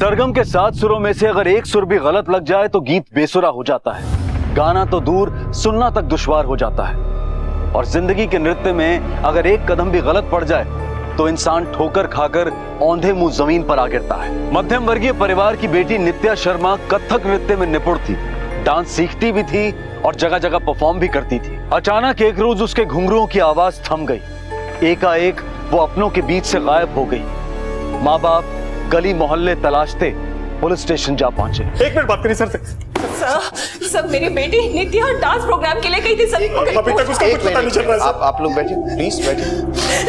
सरगम के 7 सुरों में से अगर एक सुर भी गलत लग जाए तो गीत बेसुरा हो जाता है, गाना तो दूर सुनना तक दुश्वार हो जाता है। और जिंदगी के नृत्य में अगर एक कदम भी गलत पड़ जाए तो इंसान ठोकर खाकर औंधे मुंह जमीन पर आ गिरता है। मध्यम वर्गीय परिवार की बेटी नित्या शर्मा कथक नृत्य में निपुण थी, डांस सीखती भी थी और जगह जगह परफॉर्म भी करती थी। अचानक एक रोज उसके घुंघरुओं की आवाज थम गई। एकाएक वो अपनों के बीच से गायब हो गई। माँ बाप गली मोहल्ले तलाशते पुलिस स्टेशन जा पहुंचे। एक मिनट बात करिए सर से। सर मेरी बेटी नित्या डांस प्रोग्राम के लिए गई थी सर। अभी तक उसका कुछ पता नहीं चल रहा है सर। आप लोग बैठिए, प्लीज बैठिए।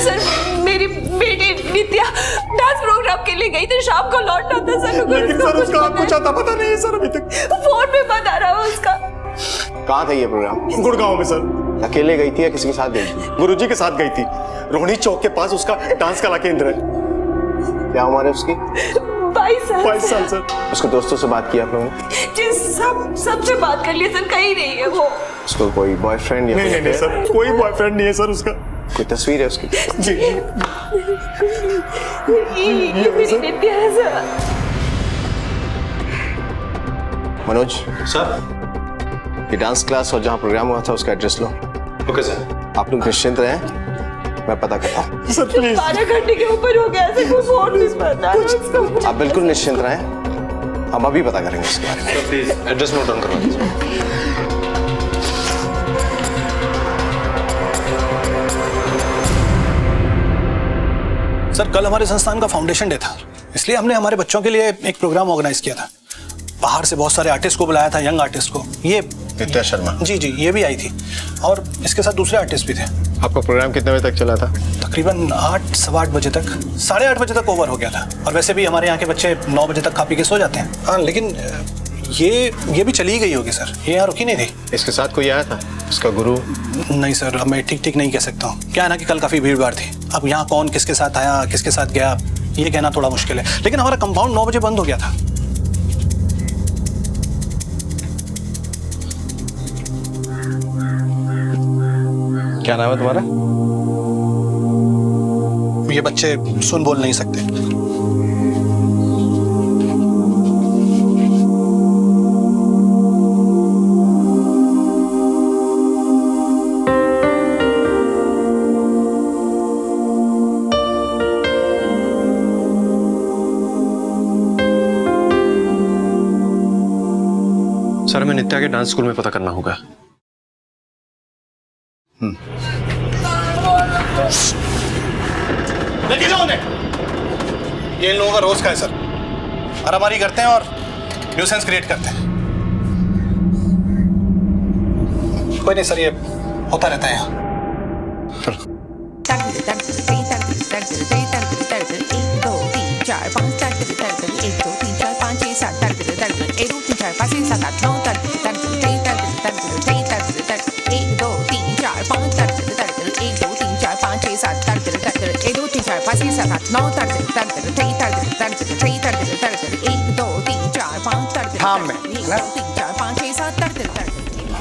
सर मेरी बेटी नित्या डांस प्रोग्राम के लिए गई थी, शाम को लौटना था सर। लेकिन सर उसका कुछ आता पता नहीं है सर अभी तक। फोन पे बता रहा है उसका। कहाँ था ये प्रोग्राम? गुड़गांव में सर। अकेले गई थी या किसी के साथ गई थी? गुरुजी के साथ गई थी। रोहिणी चौक के पास उसका डांस कला केंद्र है। क्या उम्र है उसकी? 22 साल सर। उसके दोस्तों से बात की आप लोगों ने? जी सबसे बात कर लिया सर, कहीं नहीं है वो। उसको कोई बॉयफ्रेंड या नहीं सर, कोई बॉयफ्रेंड नहीं है सर उसका। कोई तस्वीर है उसकी? जी ये मेरी नित्या है सर। मनोज सर, ये डांस क्लास और जहाँ प्रोग्राम हुआ था उसका एड्रेस लो। Okay sir. आप लोग निश्चिंत रहें, मैं पता करता हूँ। Sir please. 12 घंटे के ऊपर हो गया सर, कोई फोन नहीं बता रहा। आप बिल्कुल निश्चिंत रहें, हम अभी पता करेंगे इसके बारे में। Sir please address note down करवा दीजिए। सर कल हमारे संस्थान का फाउंडेशन डे था, इसलिए हमने हमारे बच्चों के लिए एक प्रोग्राम ऑर्गेनाइज किया था। बाहर से बहुत सारे आर्टिस्ट को बुलाया था, यंग आर्टिस्ट को। ये नित्या शर्मा? जी ये भी आई थी और इसके साथ दूसरे आर्टिस्ट भी थे। आपका प्रोग्राम कितने बजे तक चला था? तकरीबन 8 सवा 8 बजे तक, 8:30 बजे तक ओवर हो गया था। और वैसे भी हमारे यहाँ के बच्चे 9 बजे तक खा पी के सो जाते हैं। हाँ लेकिन ये भी चली गई होगी सर, ये यहाँ रुकी नहीं थी। इसके साथ कोई आया था, इसका गुरु? नहीं सर, अब मैं ठीक नहीं कह सकता हूँ। क्या है ना कि कल काफ़ी भीड़ भाड़ थी। अब यहाँ कौन किसके साथ आया, किसके साथ गया, ये कहना थोड़ा मुश्किल है। लेकिन हमारा कंपाउंड 9 बजे बंद हो गया था। क्या नाम है तुम्हारा? ये बच्चे सुन बोल नहीं सकते। सर हमें नित्या के डांस स्कूल में पता करना होगा। लेके जाओ उन्हें। ये इन लोगों का रोज का है सर, मारामारी करते हैं और न्यूसेंस क्रिएट करते हैं। कोई नहीं सर, ये होता रहता है यहाँ।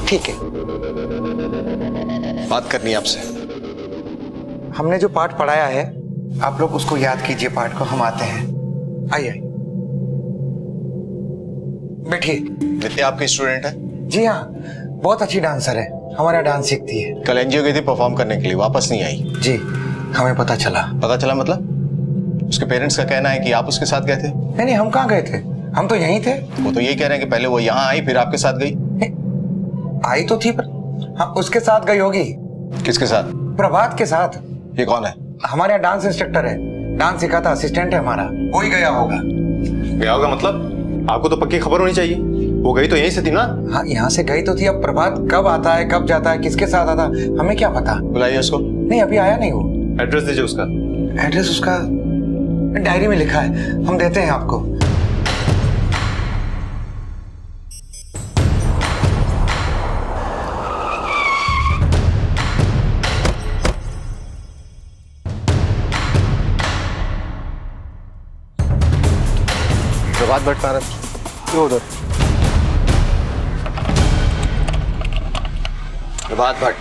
ठीक है, बात करनी है आपसे। हमने जो पाठ पढ़ाया है आप लोग उसको याद कीजिए। पाठ को हम आते हैं। आइए बैठिए। नित्या आपकी स्टूडेंट है? जी हाँ, बहुत अच्छी डांसर है, हमारा डांस सीखती है। कल एनजीओ गई थी परफॉर्म करने के लिए, वापस नहीं आई। जी हमें पता चला। पता चला मतलब? उसके पेरेंट्स का कहना है कि आप उसके साथ गए थे। नहीं, हम कहाँ गए थे, हम तो यहीं थे। वो तो यही कह रहे हैं कि पहले वो यहाँ आई फिर आपके साथ गई। आई तो थी पर हाँ, उसके साथ गई होगी। किसके साथ? प्रभात के साथ। ये कौन है? हमारे यहाँ डांस इंस्ट्रक्टर है, डांस सिखाता असिस्टेंट है हमारा, वो ही गया होगा। गया होगा मतलब? आपको तो पक्की खबर होनी चाहिए, वो गई तो यहीं से थी ना? हाँ यहाँ से गई तो थी, अब प्रभात कब आता है कब जाता है किसके साथ आता हमें क्या पता। बुलाइए उसको। नहीं अभी आया नहीं वो। एड्रेस दीजिए उसका। एड्रेस उसका डायरी में लिखा है, हम देते हैं आपको। प्रभात भट्ट कहाँ? उधर। प्रभात भट्ट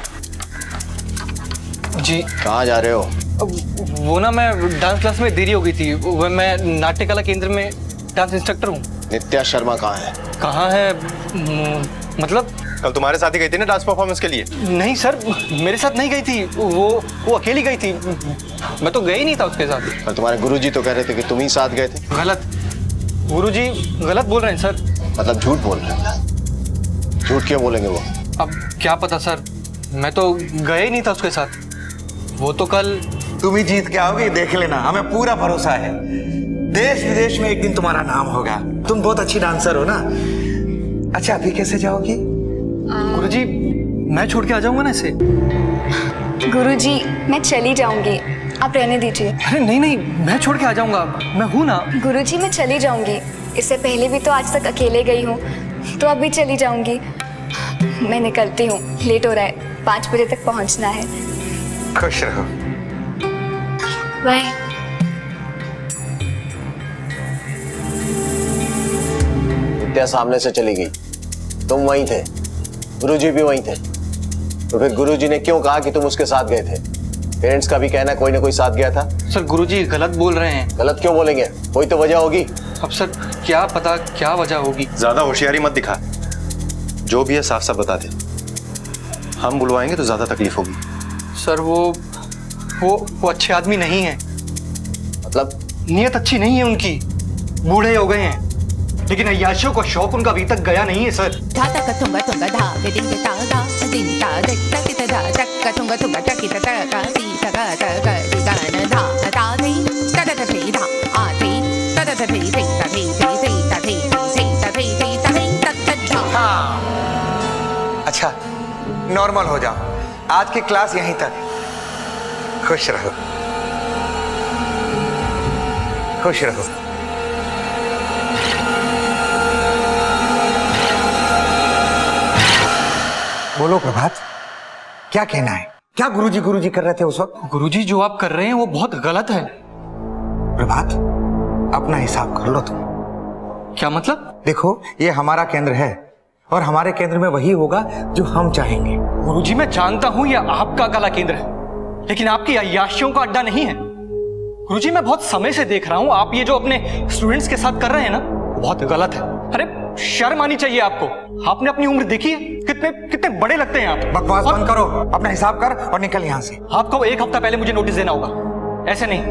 जी। कहाँ जा रहे हो? वो ना मैं डांस क्लास में देरी हो गई थी, वो मैं नाट्य कला केंद्र में डांस इंस्ट्रक्टर हूँ। नित्या शर्मा कहाँ है? कहाँ है? मतलब कल तुम्हारे साथ ही गई थी ना डांस परफॉर्मेंस के लिए? नहीं सर, मेरे साथ नहीं गई थी, वो अकेली गई थी, मैं तो गया ही नहीं था उसके साथ। और तुम्हारे गुरुजी तो कह रहे थे कि तुम ही साथ गए थे। गलत, गुरुजी गलत बोल रहे हैं सर। मतलब झूठ बोल रहे हैं? झूठ क्यों बोलेंगे वो? अब क्या पता सर, मैं तो गया ही नहीं था उसके साथ। वो तो कल तुम ही जीत के आओगे, देख लेना, हमें पूरा भरोसा है। देश विदेश में एक दिन तुम्हारा नाम होगा। तुम बहुत अच्छी डांसर हो ना। अच्छा अभी कैसे जाओगी? गुरुजी मैं छोड़ के आ जाऊंगा ना इसे। गुरुजी मैं चली जाऊंगी, आप रहने दीजिए। अरे नहीं नहीं, मैं छोड़ के आ जाऊंगा, मैं हूं ना। गुरुजी मैं चली जाऊंगी, इससे पहले भी तो आज तक अकेले गई हूँ, तो अब भी चली जाऊंगी। मैं निकलती हूँ, लेट हो रहा है, 5 बजे तक पहुँचना है। खुश रहो। बाय। नित्या सामने से चली गई, तुम वहीं थे, गुरुजी भी वहीं थे, तो फिर गुरुजी ने क्यों कहा कि तुम उसके साथ गए थे? पेरेंट्स का भी कहना कोई ना कोई साथ गया था। सर गुरुजी गलत बोल रहे हैं। गलत क्यों बोलेंगे? कोई तो वजह होगी। अब सर क्या पता क्या वजह होगी। ज्यादा होशियारी मत दिखा, जो भी है साफ साफ बता दे, हम बुलवाएंगे तो ज्यादा तकलीफ होगी। सर वो अच्छे आदमी नहीं है। मतलब? नीयत अच्छी नहीं है उनकी, बूढ़े हो गए हैं, लेकिन अय्याशियों का शौक उनका अभी तक गया नहीं है सर। अच्छा नॉर्मल हो जाओ, आज की क्लास यहीं तक। खुश रहो, खुश रहो। बोलो प्रभात, क्या कहना है? क्या गुरुजी गुरुजी कर रहे थे उस वक्त? गुरुजी जो आप कर रहे हैं वो बहुत गलत है। प्रभात अपना हिसाब कर लो तुम। क्या मतलब? देखो ये हमारा केंद्र है और हमारे केंद्र में वही होगा जो हम चाहेंगे। गुरुजी मैं जानता हूं ये आपका कला केंद्र है, लेकिन आपकी अय्याशियों का अड्डा नहीं है। गुरुजी मैं बहुत समय से देख रहा हूं, आप ये जो अपने स्टूडेंट्स के साथ कर रहे हैं ना, बहुत गलत है। अरे शर्म आनी चाहिए आपको। आपने अपनी उम्र देखी है? कितने बड़े लगते हैं आप। बकवास बंद करो, अपना हिसाब कर और निकल यहाँ से। आपको 1 हफ्ता पहले मुझे नोटिस देना होगा, ऐसे नहीं।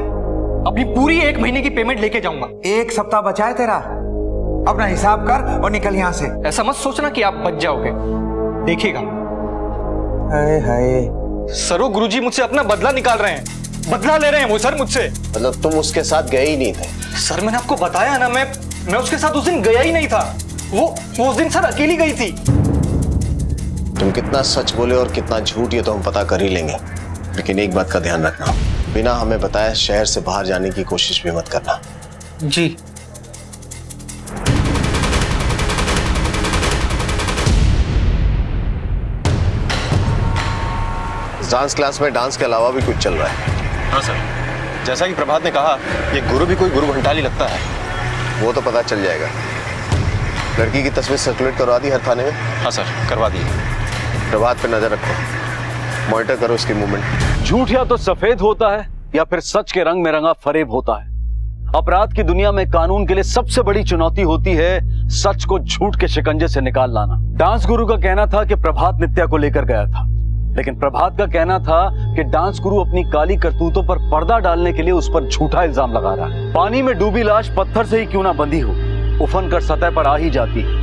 अपनी पूरी 1 महीने की पेमेंट लेके जाऊंगा। 1 सप्ताह बचा है तेरा, अपना हिसाब कर और निकल यहाँ से। ऐसा मत सोचना कि आप बच जाओगे, देखिएगा। हाय हाय। सर वो गुरुजी मुझसे अपना बदला निकाल रहे हैं, बदला ले रहे हैं वो सर मुझसे। मतलब तुम उसके साथ गए ही नहीं थे? सर मैंने आपको बताया ना, मैं उसके साथ उस दिन गया ही नहीं था। वो उस दिन सर अकेली गई थी। तुम कितना सच बोले और कितना झूठ ये तो हम पता कर ही लेंगे, लेकिन एक बात का ध्यान रखना, बिना हमें बताए शहर से बाहर जाने की कोशिश भी मत करना। जी। डांस क्लास में डांस के अलावा भी कुछ चल रहा है? हाँ सर, जैसा कि प्रभात ने कहा, ये गुरु भी कोई गुरु घंटाली लगता है। वो तो पता चल जाएगा। लड़की की तस्वीर सर्कुलेट करवा दी हर थाने में? हाँ सर, करवा दी। प्रभात पे नजर रखो, मॉनिटर करो उसकी मूवमेंट। झूठ या तो सफेद होता है या फिर सच के रंग में रंगा फरेब होता है। अपराध की दुनिया में कानून के लिए सबसे बड़ी चुनौती होती है सच को झूठ के शिकंजे से निकाल लाना। डांस गुरु का कहना था कि प्रभात नित्या को लेकर गया था, लेकिन प्रभात का कहना था कि डांस गुरु अपनी काली करतूतों पर पर्दा डालने के लिए उस पर झूठा इल्जाम लगा रहा है। पानी में डूबी लाश पत्थर से ही क्यों ना बंधी हो, उफन कर सतह पर आ ही जाती है।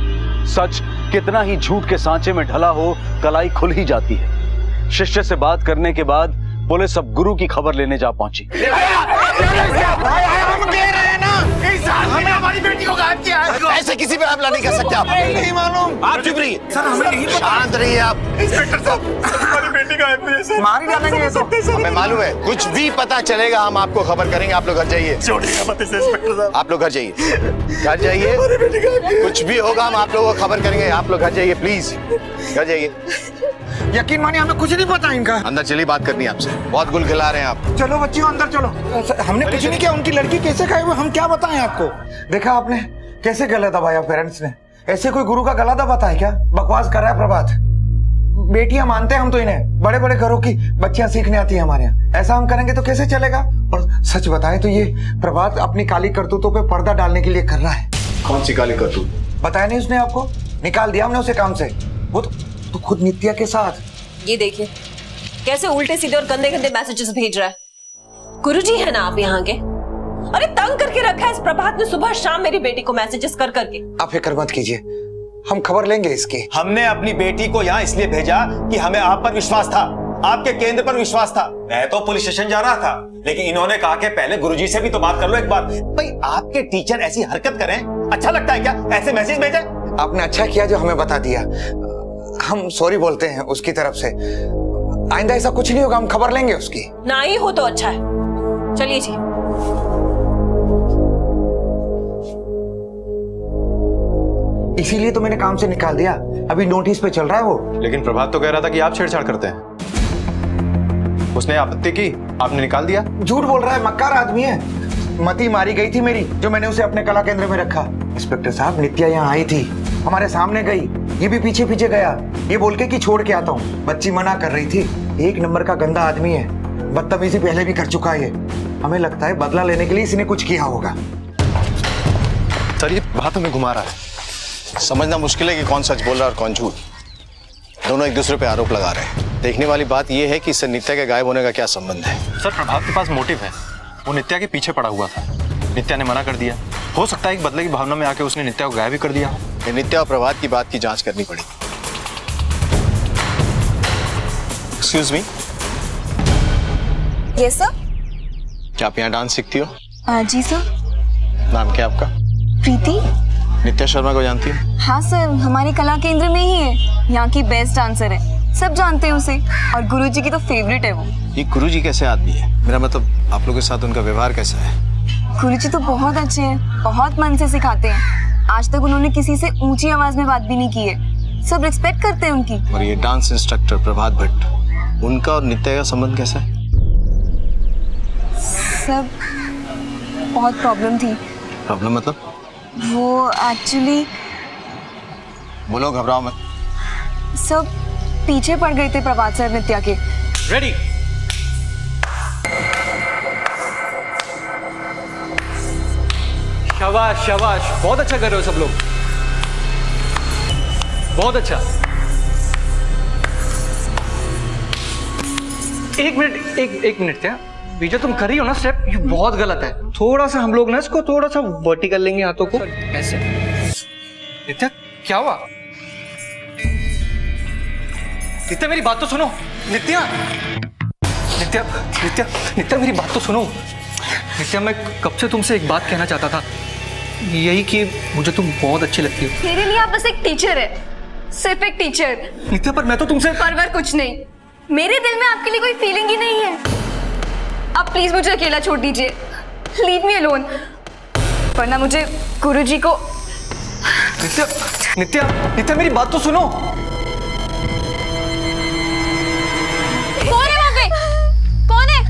सच कितना ही झूठ के सांचे में ढला हो, कलाई खुल ही जाती है। शिष्य से बात करने के बाद पुलिस अब गुरु की खबर लेने जा पहुंची। हमें हमारी बेटी को गायब किया है। ऐसे किसी पे हमला नहीं कर सकते आप। नहीं मालूम। आप चुप रहिए सर, हमें नहीं पता। शांत रहिए आप। इंस्पेक्टर साहब, हमारी बेटी गायब हुई है सर। मार ही डालेंगे ये तो। हमें मालूम है, कुछ भी पता चलेगा हम आपको खबर करेंगे। आप लोग घर जाइए। छोड़िएगा मत इसे इंस्पेक्टर साहब। आप लोग घर जाइए, घर जाइए। कुछ भी होगा हम आप लोगों को खबर करेंगे। आप लोग घर जाइए प्लीज, घर जाइए। यकीन मानिए हमें कुछ नहीं पता इनका। अंदर चलिए, बात करनी है आपसे। बहुत गुल खिला रहे हैं आप। चलो बच्चियों अंदर चलो। हमने कुछ नहीं किया, उनकी लड़की कैसे खाई हुई हम क्या बताएं आपको। देखा आपने कैसे गला दबाया पेरेंट्स ने। ऐसे कोई गुरु का गला दबाता है क्या? बकवास कर रहा है प्रभात। बेटियां मानते हैं हम तो इन्हें, बड़े बड़े घरों की बच्चियां सीखने आती है हमारे यहाँ। ऐसा हम करेंगे तो कैसे चलेगा। और सच बताएं तो ये प्रभात अपनी काली करतूतों पे पर्दा डालने के लिए कर रहा है। कौन सी काली करतूत? बताया नहीं उसने आपको? निकाल दिया हमने उसे काम से। वो तो खुद नित्या के साथ। ये देखिए कैसे उल्टे सीधे और गंदे गंदे मैसेजेस भेज रहा है। गुरुजी है ना आप यहाँ के? अरे तंग करके रखा है इस प्रभात ने सुबह शाम मेरी बेटी को मैसेजेस कर करके। आप फिक्र मत कीजिए, हम खबर लेंगे इसकी। हमने अपनी बेटी को यहाँ इसलिए भेजा कि हमें आप पर विश्वास था, आपके केंद्र पर विश्वास था। मैं तो पुलिस स्टेशन जा रहा था, लेकिन इन्होंने कहा कि पहले गुरुजी से भी तो बात कर लो एक बार। भाई आपके टीचर ऐसी हरकत करें, अच्छा लगता है क्या? ऐसे मैसेज भेजे? आपने अच्छा किया जो हमें बता दिया। हम सॉरी बोलते हैं उसकी तरफ से। आइंदा ऐसा कुछ नहीं होगा, हम खबर लेंगे उसकी। ना ही हो तो अच्छा है। चलिए जी। इसीलिए तो मैंने काम से निकाल दिया, अभी नोटिस पे चल रहा है वो। लेकिन प्रभात तो कह रहा था कि आप छेड़छाड़ करते हैं। उसने आपत्ति की, आपने निकाल दिया। झूठ बोल रहा है, मक्कार आदमी है। मती मारी गई थी मेरी, जो मैंने उसे अपने कला केंद्र में रखा। इंस्पेक्टर साहब, नित्या यहाँ आई थी, हमारे सामने गई, ये भी पीछे पीछे गया, ये बोल के कि छोड़ के आता हूँ। बच्ची मना कर रही थी। एक नंबर का गंदा आदमी है, बदतमीजी पहले भी कर चुका है। हमें लगता है बदला लेने के लिए इसने कुछ किया होगा। सर ये बात हमें घुमा रहा है। समझना मुश्किल है कि कौन सच बोल रहा है और कौन झूठ। दोनों एक दूसरे पे आरोप लगा रहे हैं। देखने वाली बात यह है कि इससे नित्या के गायब होने का क्या संबंध है। सर प्रभात के पास मोटिव है, वो नित्या के पीछे पड़ा हुआ था। नित्या ने मना कर दिया, हो सकता है एक बदले की भावना में आके उसने नित्या को गायब भी कर दिया। ये नित्या और प्रभात की बात की जांच करनी पड़ी। Excuse me, yes sir. क्या आप यहाँ डांस सीखती हो? जी सर। नाम क्या आपका? प्रीति। नित्या शर्मा को जानती हो? हाँ सर, हमारे कला केंद्र में ही है, यहाँ की बेस्ट डांसर है, सब जानते हैं उसे, और गुरुजी की तो फेवरेट है वो। ये गुरुजी कैसे आदमी है? मेरा मतलब आप लोगों के साथ उनका व्यवहार कैसा है? गुरुजी तो बहुत अच्छे हैं, बहुत मन से सिखाते हैं। आज तक उन्होंने किसी से ऊंची आवाज में बात भी नहीं की है, सब रिस्पेक्ट करते हैं उनकी। और ये डांस इंस्ट्रक्टर प्रभात भट्ट, उनका और नित्या का संबंध कैसा है? सब बहुत प्रॉब्लम थी। प्रॉब्लम मतलब? वो एक्चुअली बोलो, घबराओ मत। सब पीछे पड़ गए थे प्रभात सर नित्या के। रेडी। शाबाश शाबाश, बहुत अच्छा कर रहे हो सब लोग, बहुत अच्छा। एक मिनट क्या ये जो तुम कर रही हो ना स्टेप, ये बहुत गलत है। थोड़ा सा हम लोग ना इसको थोड़ा सा वर्टिकल लेंगे हाथों को ऐसे। नित्या क्या हुआ? नित्या मेरी बात तो सुनो। नित्या नित्या नित्या नित्या मेरी बात तो सुनो। नित्या मैं कब से तुमसे एक बात कहना चाहता था, यही कि मुझे तुम बहुत अच्छी लगती हो। मेरे लिए आप बस एक टीचर है, सिर्फ एक टीचर। नित्या पर मैं तो तुमसे परवर कुछ नहीं, मेरे दिल में आपके लिए कोई फीलिंग ही नहीं है। आप प्लीज मुझे अकेला छोड़ दीजिए, लीव मी अलोन, वरना मुझे गुरुजी को। नित्या नित्या नित्या मेरी बात तो सुनो। कौन है वहाँ पे? कौन है?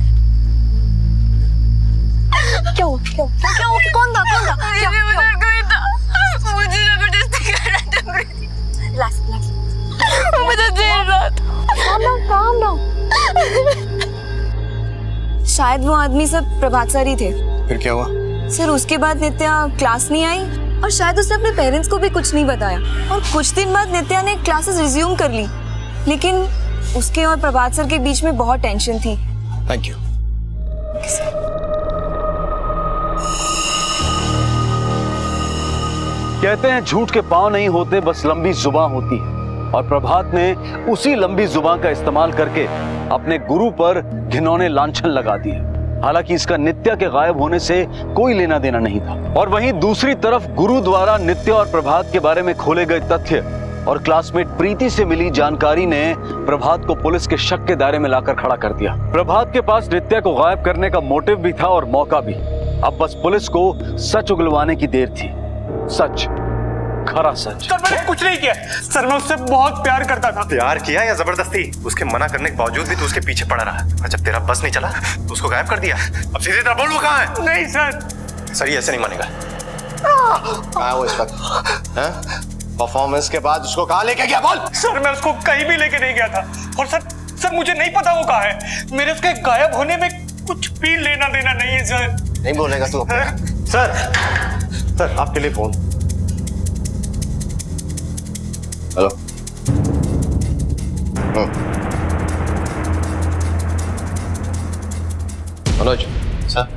क्या हुआ? क्या हुआ? कौन था? क्या मुझे जबरदस्ती कर रहा था। मुझे देर रात। Calm down. शायद वो आदमी सब प्रभात सर ही थे। फिर क्या हुआ? सर उसके बाद नित्या क्लास नहीं आई, और शायद उसने अपने पेरेंट्स को भी कुछ नहीं बताया, और कुछ दिन बाद नित्या ने क्लासेस रिज्यूम कर ली, लेकिन उसके और प्रभात सर के बीच में बहुत टेंशन थी। Thank you. कहते हैं झूठ के पांव नहीं होते, बस लंबी जुबान होती है। और प्रभात ने उसी लंबी जुबान का इस्तेमाल करके अपने गुरु पर घिनौने लांछन लगा दिए। हालांकि इसका नित्या के गायब होने से कोई लेना देना नहीं था। और वहीं दूसरी तरफ गुरु द्वारा नित्या और प्रभात के बारे में खोले गए तथ्य और क्लासमेट प्रीति से मिली जानकारी ने प्रभात को पुलिस के शक के दायरे में लाकर खड़ा कर दिया। प्रभात के पास नित्या को गायब करने का मोटिव भी था और मौका भी। अब बस पुलिस को सच उगलवाने की देर थी। सच, खरा सच। सर मैंने कुछ नहीं किया सर, मैं उससे बहुत प्यार करता था। प्यार किया या जबरदस्ती? उसके मना करने के बावजूद भी तू उसके पीछे पड़ा रहा, और जब तेरा बस नहीं चला तो उसको गायब कर दिया। अब सीधे तरह बोल, वो कहाँ है? नहीं सर। सर ये ऐसे नहीं मानेगा। कहाँ है वो इस वक्त? परफॉर्मेंस के बाद उसको कहाँ लेके गया? बोल। सर मैं उसको कहीं भी लेके नहीं गया था, और सर मुझे नहीं पता वो कहाँ है। मेरे उसके गायब होने में कुछ भी लेना देना नहीं है सर। नहीं बोलेगा तू? सर आपके लिए फोन। मनोज सर,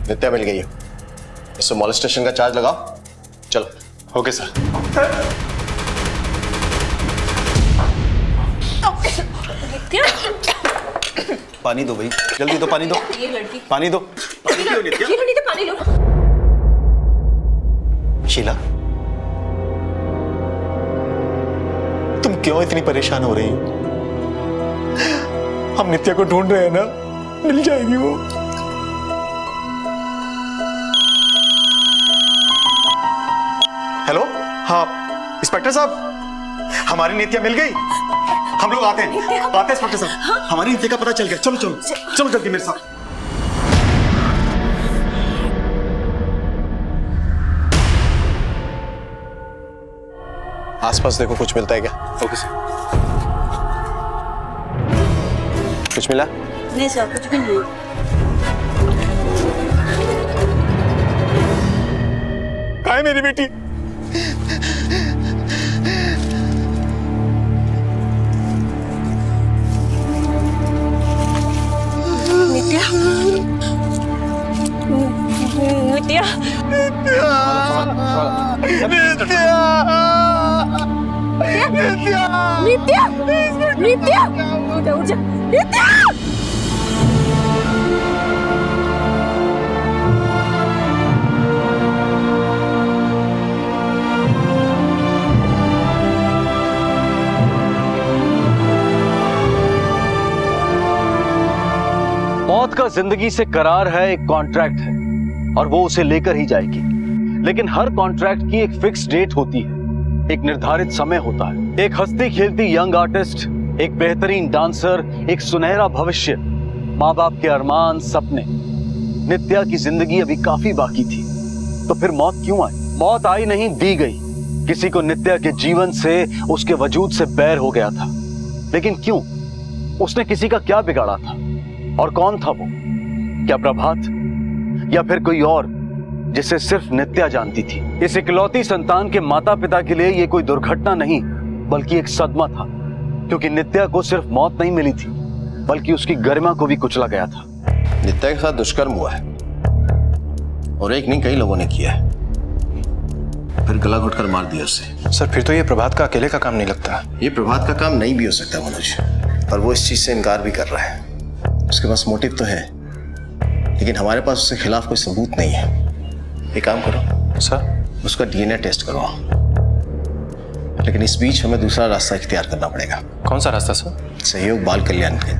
नित्या मिल गई है, इससे मॉलेस्टेशन का चार्ज लगाओ। चलो। Okay sir. नित्या, पानी दो भाई, जल्दी दो, पानी दो, ये लड़की, पानी दो। ये लो नित्या, पानी लो। शीला, तुम क्यों इतनी परेशान हो रही हो? हम नित्या को ढूंढ रहे हैं ना, मिल जाएगी वो। हेलो, हाँ इंस्पेक्टर साहब, हमारी नित्या मिल गई। हम लोग आते हैं इंस्पेक्टर साहब। हमारी नित्या का पता चल गया। चलो चलो चलो जल्दी मेरे साथ। आसपास देखो, कुछ मिलता है क्या? Okay sir. कुछ मिला? नहीं सर, कुछ भी नहीं। कहाँ है मेरी बेटी? नित्या, नित्या, नित्या, नित्या, नित्या, उठ जा, नित्या। मौत का जिंदगी से करार है, एक कॉन्ट्रैक्ट है और वो उसे लेकर ही जाएगी। लेकिन हर कॉन्ट्रैक्ट की एक फिक्स डेट होती है, एक निर्धारित समय होता है। एक हंसती खेलती यंग आर्टिस्ट, एक बेहतरीन डांसर, एक सुनहरा भविष्य, माँ बाप के अरमान, सपने। नित्या की जिंदगी अभी काफी बाकी थी, तो फिर मौत क्यों आई? मौत आई नहीं, दी गई। किसी को नित्या के जीवन से, उसके वजूद से बैर हो गया था, लेकिन क्यों? उसने किसी का क्या बिगाड़ा था? और कौन था वो? क्या प्रभात या फिर कोई और जिसे सिर्फ नित्या जानती थी? इस इकलौती संतान के माता पिता के लिए ये कोई दुर्घटना नहीं बल्कि एक सदमा था, क्योंकि नित्या को सिर्फ मौत नहीं मिली थी बल्कि उसकी गरिमा को भी कुचला गया था। नित्या के साथ दुष्कर्म हुआ है और एक नहीं, कई लोगों ने किया है, फिर गला घोटकर मार दिया उसे। सर फिर तो ये प्रभात का अकेले का काम नहीं लगता। ये प्रभात का काम नहीं भी हो सकता मनोज, और वो इस चीज से इनकार भी कर रहा है। उसके पास मोटिव तो है, लेकिन हमारे पास उसके खिलाफ कोई सबूत नहीं है। एक काम करो सर, उसका डीएनए टेस्ट करवाओ, लेकिन इस बीच हमें दूसरा रास्ता इख्तियार करना पड़ेगा। कौन सा रास्ता सर? सहयोग बाल कल्याण के।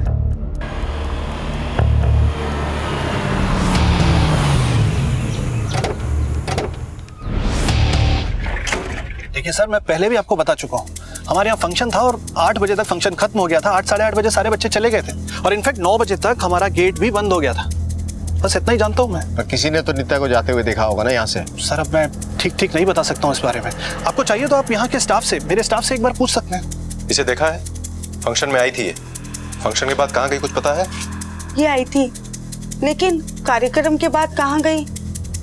देखिए सर, मैं पहले भी आपको बता चुका हूँ, हमारे यहाँ फंक्शन था और 8 बजे तक फंक्शन खत्म हो गया था। 8 साढ़े 8 बजे सारे बच्चे चले गए थे और इनफैक्ट 9 बजे तक हमारा गेट भी बंद हो गया था। बस इतना ही जानता हूँ मैं। पर किसी ने तो नित्या को जाते हुए देखा होगा ना यहाँ से। सर अब मैं ठीक नहीं बता सकता हूँ इस बारे में। आपको चाहिए तो आप यहाँ के स्टाफ से, मेरे स्टाफ से एक बार पूछ सकते हैं। इसे देखा है? फंक्शन में आई थी ये। फंक्शन के बाद कहाँ गई कुछ पता है? ये आई थी, लेकिन कार्यक्रम के बाद कहाँ गई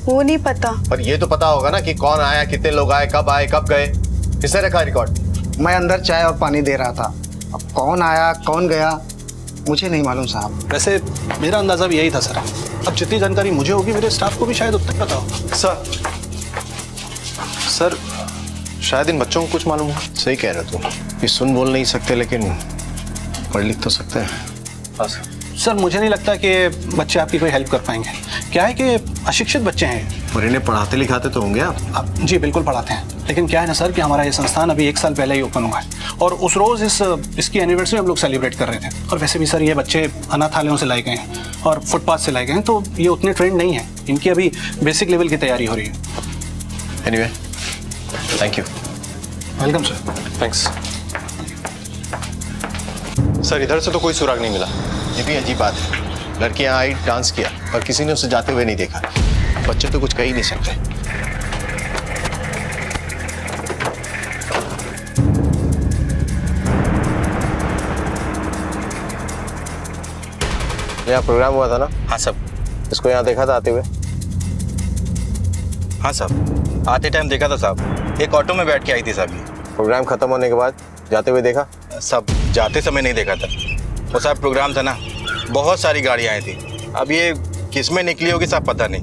वो नहीं पता। पर ये तो पता होगा ना कि कौन आया, कितने लोग आए, कब गए। किसने रखा रिकॉर्ड? मैं अंदर चाय और पानी दे रहा था, अब कौन आया कौन गया मुझे नहीं मालूम साहब। वैसे मेरा अंदाजा भी यही था सर। अब जितनी जानकारी मुझे होगी मेरे स्टाफ को भी शायद उतना पता होगा। सर शायद इन बच्चों को कुछ मालूम हो। सही कह रहे हो तुम, ये सुन बोल नहीं सकते लेकिन पढ़ लिख तो सकते हैं। हाँ सर। सर मुझे नहीं लगता कि बच्चे आपकी कोई हेल्प कर पाएंगे। क्या है कि अशिक्षित बच्चे हैं। और इन्हें पढ़ाते लिखाते तो होंगे आप? जी बिल्कुल पढ़ाते हैं, लेकिन क्या है ना सर कि हमारा ये संस्थान अभी 1 साल पहले ही ओपन हुआ है और उस रोज़ इसकी एनिवर्सरी हम लोग सेलिब्रेट कर रहे थे। और वैसे भी सर ये बच्चे अनाथालयों से लाए गए हैं और फुटपाथ से लाए गए हैं, तो ये उतने ट्रेंड नहीं है। इनकी अभी बेसिक लेवल की तैयारी हो रही है। Anyway thank you. Welcome sir. Thanks. Sir इधर से तो कोई सुराग नहीं मिला। ये भी अजीब बात है, लड़की यहाँ आई, डांस किया और किसी ने उसे जाते हुए नहीं देखा। बच्चे तो कुछ कह ही नहीं सकते। यहाँ प्रोग्राम हुआ था ना? हाँ सब। इसको यहाँ देखा था आते हुए? हाँ साहब, आते टाइम देखा था साहब, एक ऑटो में बैठ के आई थी साहब। प्रोग्राम खत्म होने के बाद जाते हुए देखा? सब जाते समय नहीं देखा था। वो साहब प्रोग्राम था ना, बहुत सारी गाड़ियां आई थी। अब ये किस में निकली होगी साहब पता नहीं।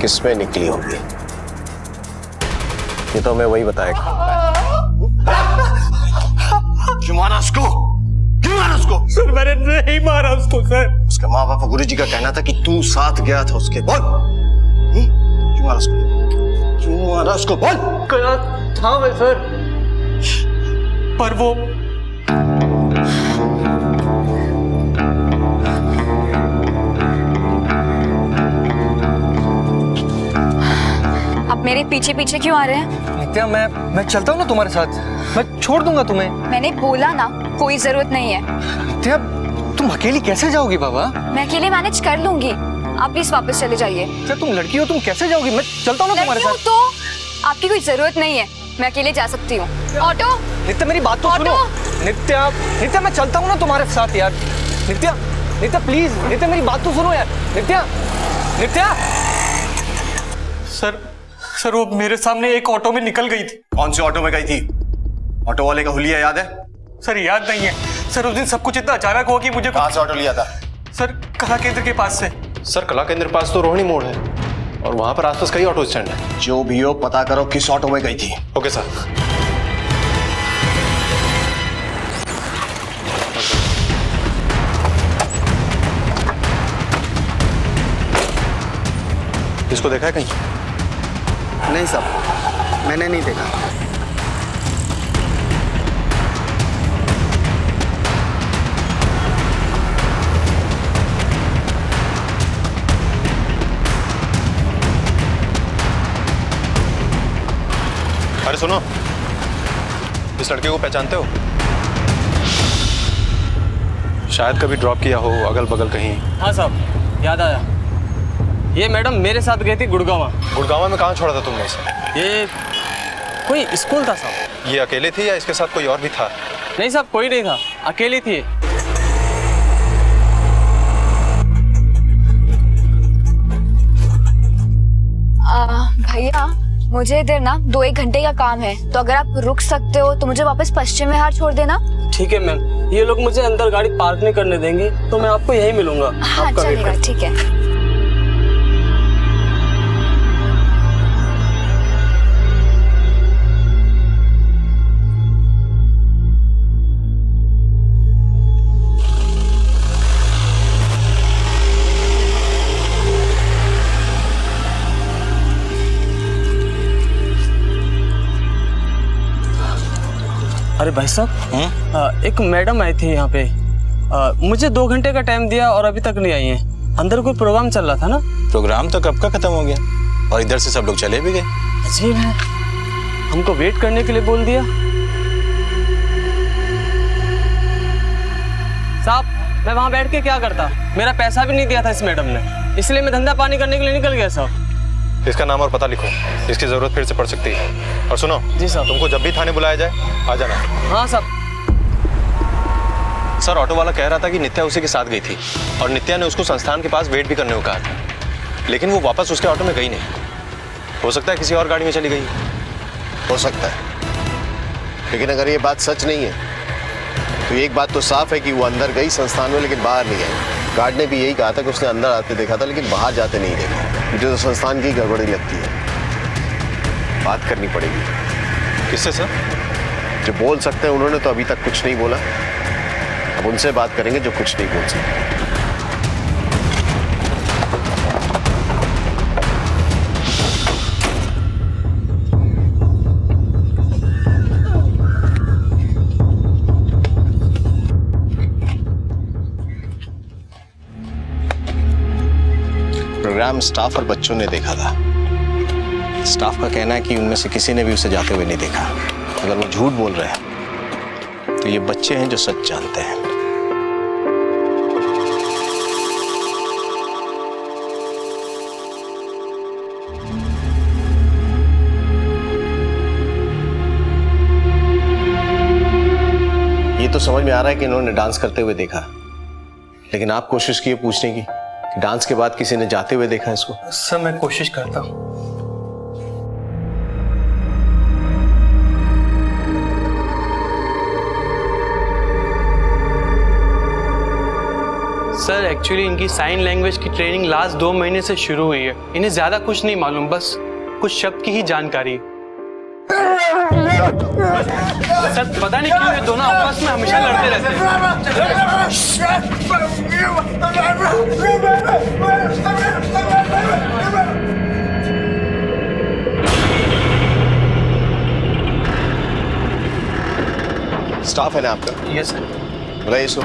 किस में निकली होगी ये तो हमें वही बताएगा। क्यों मारा उसको? क्यों मारा उसको? सर मैंने नहीं मारा उसको सर। उसके माँ बाप गुरुजी का कहना था कि तू साथ गया था उसके। बोल क्यों मारा उसको? क्यों मारा उसको? बोल। गया था मैं सर, पर वो आप मेरे पीछे पीछे क्यों आ रहे हैं? नित्या मैं चलता हूँ ना तुम्हारे साथ, मैं छोड़ दूंगा तुम्हें। मैंने बोला ना कोई जरूरत नहीं है। नित्या तुम अकेली कैसे जाओगी बाबा? मैं अकेले मैनेज कर लूंगी, आप प्लीज वापस चले जाइए। क्या तुम लड़की हो, तुम कैसे जाओगी? मैं चलता हूँ ना तुम्हारे साथ। तो आपकी कोई जरूरत नहीं है, मैं अकेले जा सकती हूँ। ऑटो नित्या मेरी बात तो सुनो। नित्या मैं चलता हूँ ना तुम्हारे साथ यार। नित्या प्लीज, नित्या मेरी बात तो सुनो यार। नित्या सर वो मेरे सामने एक ऑटो में निकल गई थी। कौन से ऑटो में गई थी? ऑटो वाले का हुलिया याद है? सर याद नहीं है सर, उस दिन सब कुछ इतना अचानक हुआ कि मुझे। कहाँ से ऑटो लिया था? सर कला केंद्र के पास से। सर कला केंद्र पास तो रोहिणी मोड़ है और वहां पर आसपास कई ऑटो स्टैंड है। जो भी हो पता करो किस ऑटो में गई थी। Okay sir. इसको देखा है कहीं? नहीं साहब, मैंने नहीं देखा। अरे सुनो, इस लड़के को पहचानते हो? शायद कभी ड्रॉप किया हो अगल बगल कहीं। हाँ साहब याद आया, ये मैडम मेरे साथ गई थी गुड़गांव। गुड़गांव में कहाँ छोड़ा था तुमने इसे? ये कोई स्कूल था साहब। ये अकेले थी या इसके साथ कोई और भी था? नहीं साहब कोई नहीं था, अकेली थी। भैया मुझे इधर ना 2-1 घंटे का काम है, तो अगर आप रुक सकते हो तो मुझे वापस पश्चिम विहार छोड़ देना। ठीक है मैम, ये लोग मुझे अंदर गाड़ी पार्क नहीं करने देंगे तो मैं आपको यहीं मिलूंगा। हाँ चलेगा, ठीक है। अरे भाई साहब, एक मैडम आई थी यहाँ पे, मुझे 2 घंटे का टाइम दिया और अभी तक नहीं आई हैं। अंदर कोई प्रोग्राम चल रहा था ना। प्रोग्राम तो कब का खत्म हो गया और इधर से सब लोग चले भी गए। अजीब है, हमको वेट करने के लिए बोल दिया। साहब मैं वहाँ बैठ के क्या करता, मेरा पैसा भी नहीं दिया था इस मैडम ने, इसलिए मैं धंधा पानी करने के लिए निकल गया साहब। इसका नाम और पता लिखो, इसकी जरूरत फिर से पड़ सकती है। और सुनो जी साहब, तुमको जब भी थाने बुलाया जाए आ जाना। हाँ साहब। सर ऑटो वाला कह रहा था कि नित्या उसी के साथ गई थी और नित्या ने उसको संस्थान के पास वेट भी करने को कहा था, लेकिन वो वापस उसके ऑटो में गई नहीं। हो सकता है किसी और गाड़ी में चली गई। हो सकता है, लेकिन अगर ये बात सच नहीं है तो एक बात तो साफ है कि वो अंदर गई संस्थान में लेकिन बाहर नहीं आई। गार्ड ने भी यही कहा था कि उसने अंदर आते देखा था लेकिन बाहर जाते नहीं देखा। मुझे तो संस्थान की गड़बड़ी लगती है, बात करनी पड़ेगी। किससे सर? जो बोल सकते हैं उन्होंने तो अभी तक कुछ नहीं बोला, अब उनसे बात करेंगे जो कुछ नहीं बोल सकते। प्रोग्राम स्टाफ और बच्चों ने देखा था। स्टाफ का कहना है कि उनमें से किसी ने भी उसे जाते हुए नहीं देखा। अगर वो झूठ बोल रहे हैं तो ये बच्चे हैं जो सच जानते हैं। ये तो समझ में आ रहा है कि इन्होंने डांस करते हुए देखा, लेकिन आप कोशिश किए पूछने की कि डांस के बाद किसी ने जाते हुए देखा इसको। सर मैं कोशिश करता हूँ। एक्चुअली इनकी साइन लैंग्वेज की ट्रेनिंग लास्ट 2 महीने से शुरू हुई है। इन्हें ज्यादा कुछ नहीं मालूम, बस कुछ शब्द की ही जानकारी है। सर पता नहीं क्यों ये दोनों आपस में हमेशा लड़ते रहते हैं। स्टाफ है ना आपका? Yes sir. बुलाइए इसको।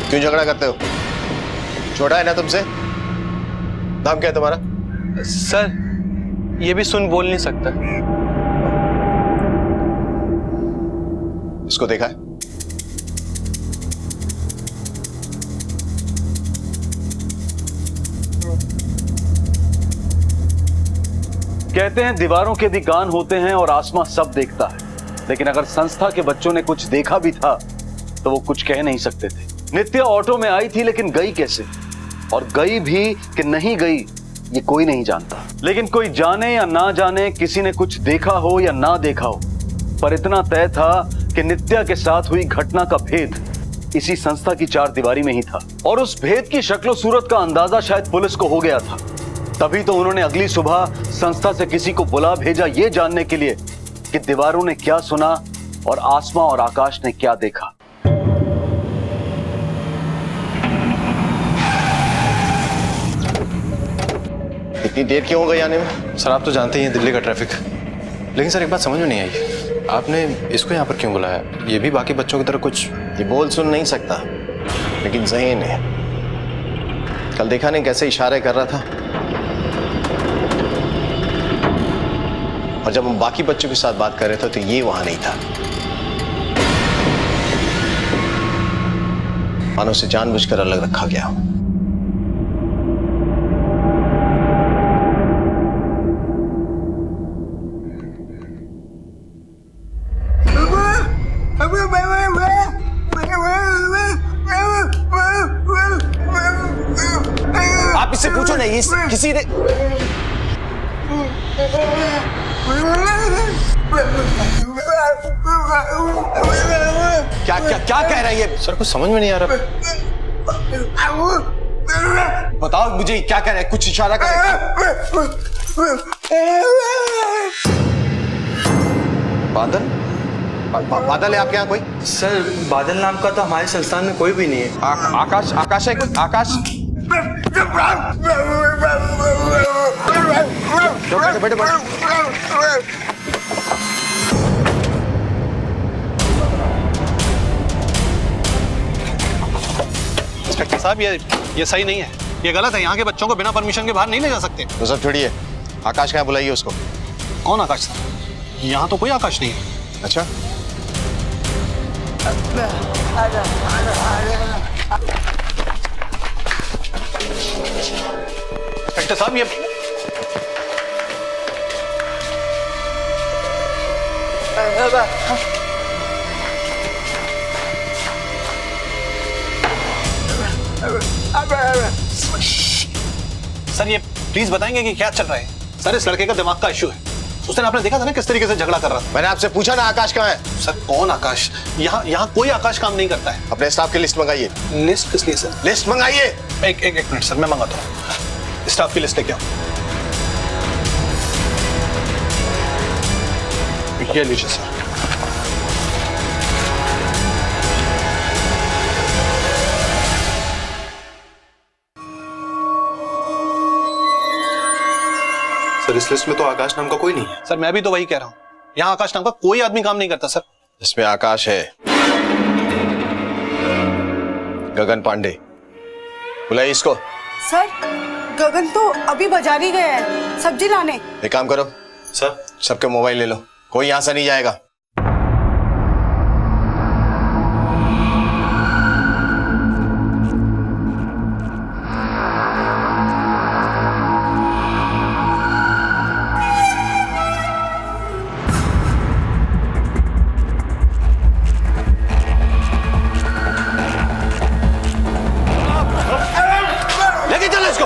क्यों झगड़ा करते हो? छोटा है ना तुमसे? नाम क्या है तुम्हारा? सर ये भी सुन बोल नहीं सकता। इसको देखा है? कहते हैं दीवारों के भी कान होते हैं और आसमां सब देखता है, लेकिन अगर संस्था के बच्चों ने कुछ देखा भी था तो वो कुछ कह नहीं सकते थे। नित्या ऑटो में आई थी, लेकिन गई कैसे, और गई भी कि नहीं गई ये कोई नहीं जानता। लेकिन कोई जाने या ना जाने, किसी ने कुछ देखा हो या ना देखा हो, पर इतना तय था कि नित्या के साथ हुई घटना का भेद इसी संस्था की 4 दीवारी में ही था। और उस भेद की शक्लो सूरत का अंदाजा शायद पुलिस को हो गया था। तभी तो उन्होंने अगली सुबह संस्था से किसी को बुला भेजा ये जानने के लिए कि दीवारों ने क्या सुना और आसमां और आकाश ने क्या देखा। इतनी देर क्यों हो गई आने में? सर आप तो जानते ही हैं दिल्ली का ट्रैफिक। लेकिन सर एक बात समझ में नहीं आई, आपने इसको यहाँ पर क्यों बुलाया? ये भी बाकी बच्चों की तरह कुछ ये बोल सुन नहीं सकता, लेकिन ज़हीन है। कल देखा नहीं कैसे इशारे कर रहा था, और जब हम बाकी बच्चों के साथ बात कर रहे थे तो ये वहां नहीं था। मानो उसे जानबूझकर अलग रखा गया हो। आप इससे पूछो ना, ये किसी ने क्या क्या क्या कह रहा है ये? सर कुछ समझ में नहीं आ रहा। बताओ मुझे क्या कह रहा है, कुछ इशारा कर। बादल? बादल है आपके यहाँ कोई? सर बादल नाम का तो हमारे संस्थान में कोई भी नहीं है। आकाश? आकाश है कोई? आकाश? बैठे बैठे। इंस्पेक्टर साहब ये सही नहीं है, ये गलत है। यहाँ के बच्चों को बिना परमिशन के बाहर नहीं ले जा सकते। तो सब छोड़िए, आकाश कहाँ बुलाइए उसको। कौन आकाश साहब? यहाँ तो कोई आकाश नहीं है। अच्छा, इंस्पेक्टर साहब ये सर ये प्लीज बताएंगे कि क्या चल रहा है? सर इस लड़के का दिमाग का इश्यू है। उस दिन आपने देखा था ना किस तरीके से झगड़ा कर रहा था। मैंने आपसे पूछा ना आकाश कहाँ है? सर कौन आकाश? यहाँ कोई आकाश काम नहीं करता है। अपने स्टाफ की लिस्ट मंगाइए। लिस्ट किस लिए सर? लिस्ट मंगाइए। एक मिनट सर, मैं मंगाता हूँ। स्टाफ की लिस्ट लेके आओ। ये लीजिए सर। सर इस लिस्ट में तो आकाश नाम का कोई नहीं है। सर मैं भी तो वही कह रहा हूँ, यहाँ आकाश नाम का कोई आदमी काम नहीं करता सर। इसमें आकाश है, गगन पांडे। बुलाइए इसको। सर गगन तो अभी बाजार ही गया है सब्जी लाने। एक काम करो सर, सबके मोबाइल ले लो, कोई यहां से नहीं जाएगा। लेके चलो इसको।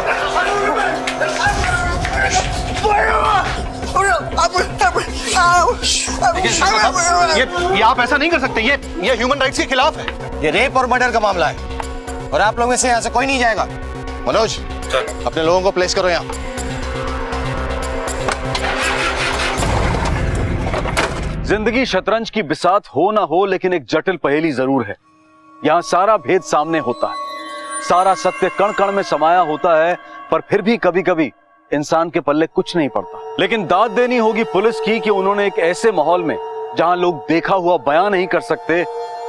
ये आप ऐसा नहीं कर सकते, ये ह्यूमन राइट्स के खिलाफ है। ये रेप और मर्डर का मामला है और आप लोगों में से यहाँ से कोई नहीं जाएगा। मनोज, अपने लोगों को प्लेस करो यहाँ। जिंदगी शतरंज की बिसात हो ना हो, लेकिन एक जटिल पहेली जरूर है। यहाँ सारा भेद सामने होता है, सारा सत्य कण कण में समाया होता है, पर फिर भी कभी कभी इंसान के पल्ले कुछ नहीं पड़ता। लेकिन दाद देनी होगी पुलिस की कि उन्होंने एक ऐसे माहौल में जहां लोग देखा हुआ बयां नहीं कर सकते,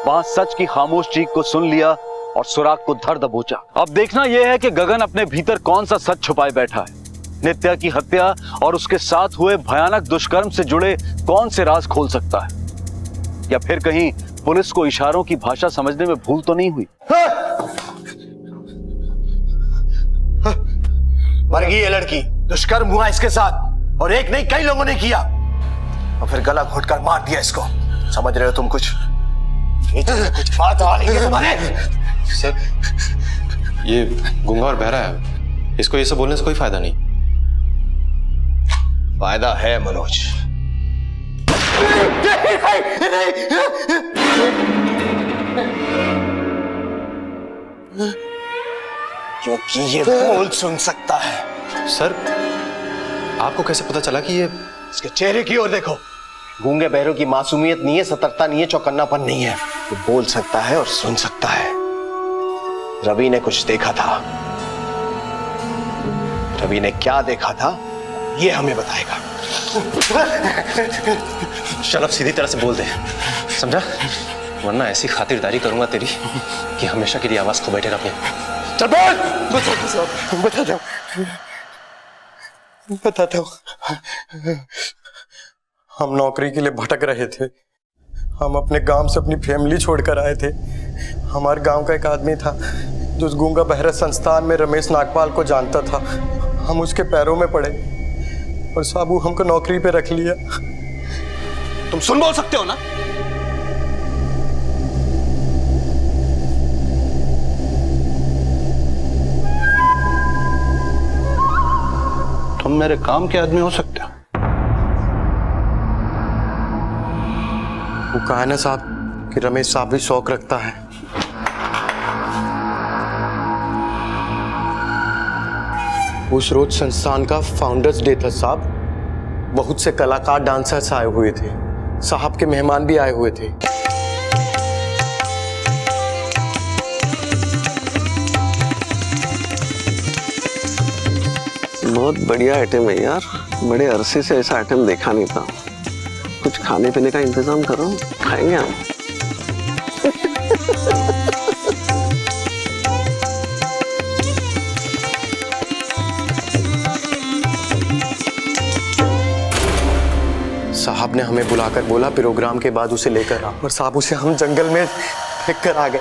वहां सच की खामोश चीख को सुन लिया और सुराग को धर दबोचा। अब देखना यह है कि गगन अपने भीतर कौन सा सच छुपाए बैठा है। नित्या की हत्या और उसके साथ हुए भयानक दुष्कर्म से जुड़े कौन से राज खोल सकता है, या फिर कहीं पुलिस को इशारों की भाषा समझने में भूल तो नहीं हुई। मर गई ये लड़की, दुष्कर्म हुआ इसके साथ और एक नहीं कई लोगों ने किया और फिर गला घोटकर मार दिया इसको। समझ रहे हो तुम कुछ? कुछ बात आ रही है तुम्हारे? सर, ये गूंगा और बहरा है, इसको ये सब बोलने से कोई फायदा नहीं। फायदा है मनोज। क्योंकि ये बोल सुन सकता है। सर, आपको कैसे पता चला कि ये? इसके चेहरे की ओर देखो। गूंगे बहरों की मासूमियत नहीं है, सतर्कता नहीं है, चौकन्नापन नहीं है। वो बोल सकता है और सुन सकता है। रवि ने कुछ देखा था। रवि ने क्या देखा था ये हमें बताएगा। चल अब सीधी तरह से बोल दे, समझा? वरना ऐसी खातिरदारी करूंगा तेरी कि हमेशा के लिए आवाज खो बैठेगा अपनी। चल बोल। बताता हूँ। हम नौकरी के लिए भटक रहे थे। हम अपने गांव से अपनी फैमिली छोड़कर आए थे। हमारे गांव का एक आदमी था जो उस गूंगा बहरा संस्थान में रमेश नागपाल को जानता था। हम उसके पैरों में पड़े और साबू हमको नौकरी पे रख लिया। तुम सुन बोल सकते हो ना? तुम मेरे काम के आदमी हो सकते हो। वो कहा है ना साहब कि रमेश साहब भी शौक रखता है। उस रोज संस्थान का फाउंडर्स डे था साहब। बहुत से कलाकार डांसर्स आए हुए थे। साहब के मेहमान भी आए हुए थे। बहुत बढ़िया आइटम है यार, बड़े अरसे से ऐसा आइटम देखा नहीं था। कुछ खाने पीने का इंतजाम करो, खाएंगे हम। साहब ने हमें बुलाकर बोला प्रोग्राम के बाद उसे लेकर आ, और साहब उसे हम जंगल में फेंक कर आ गए।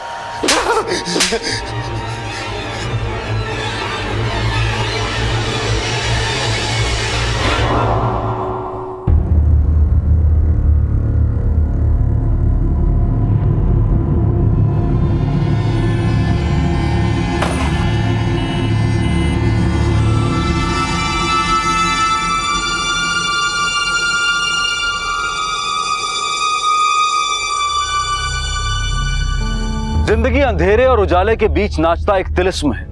जिंदगी अंधेरे और उजाले के बीच नाचता एक तिलिस्म है।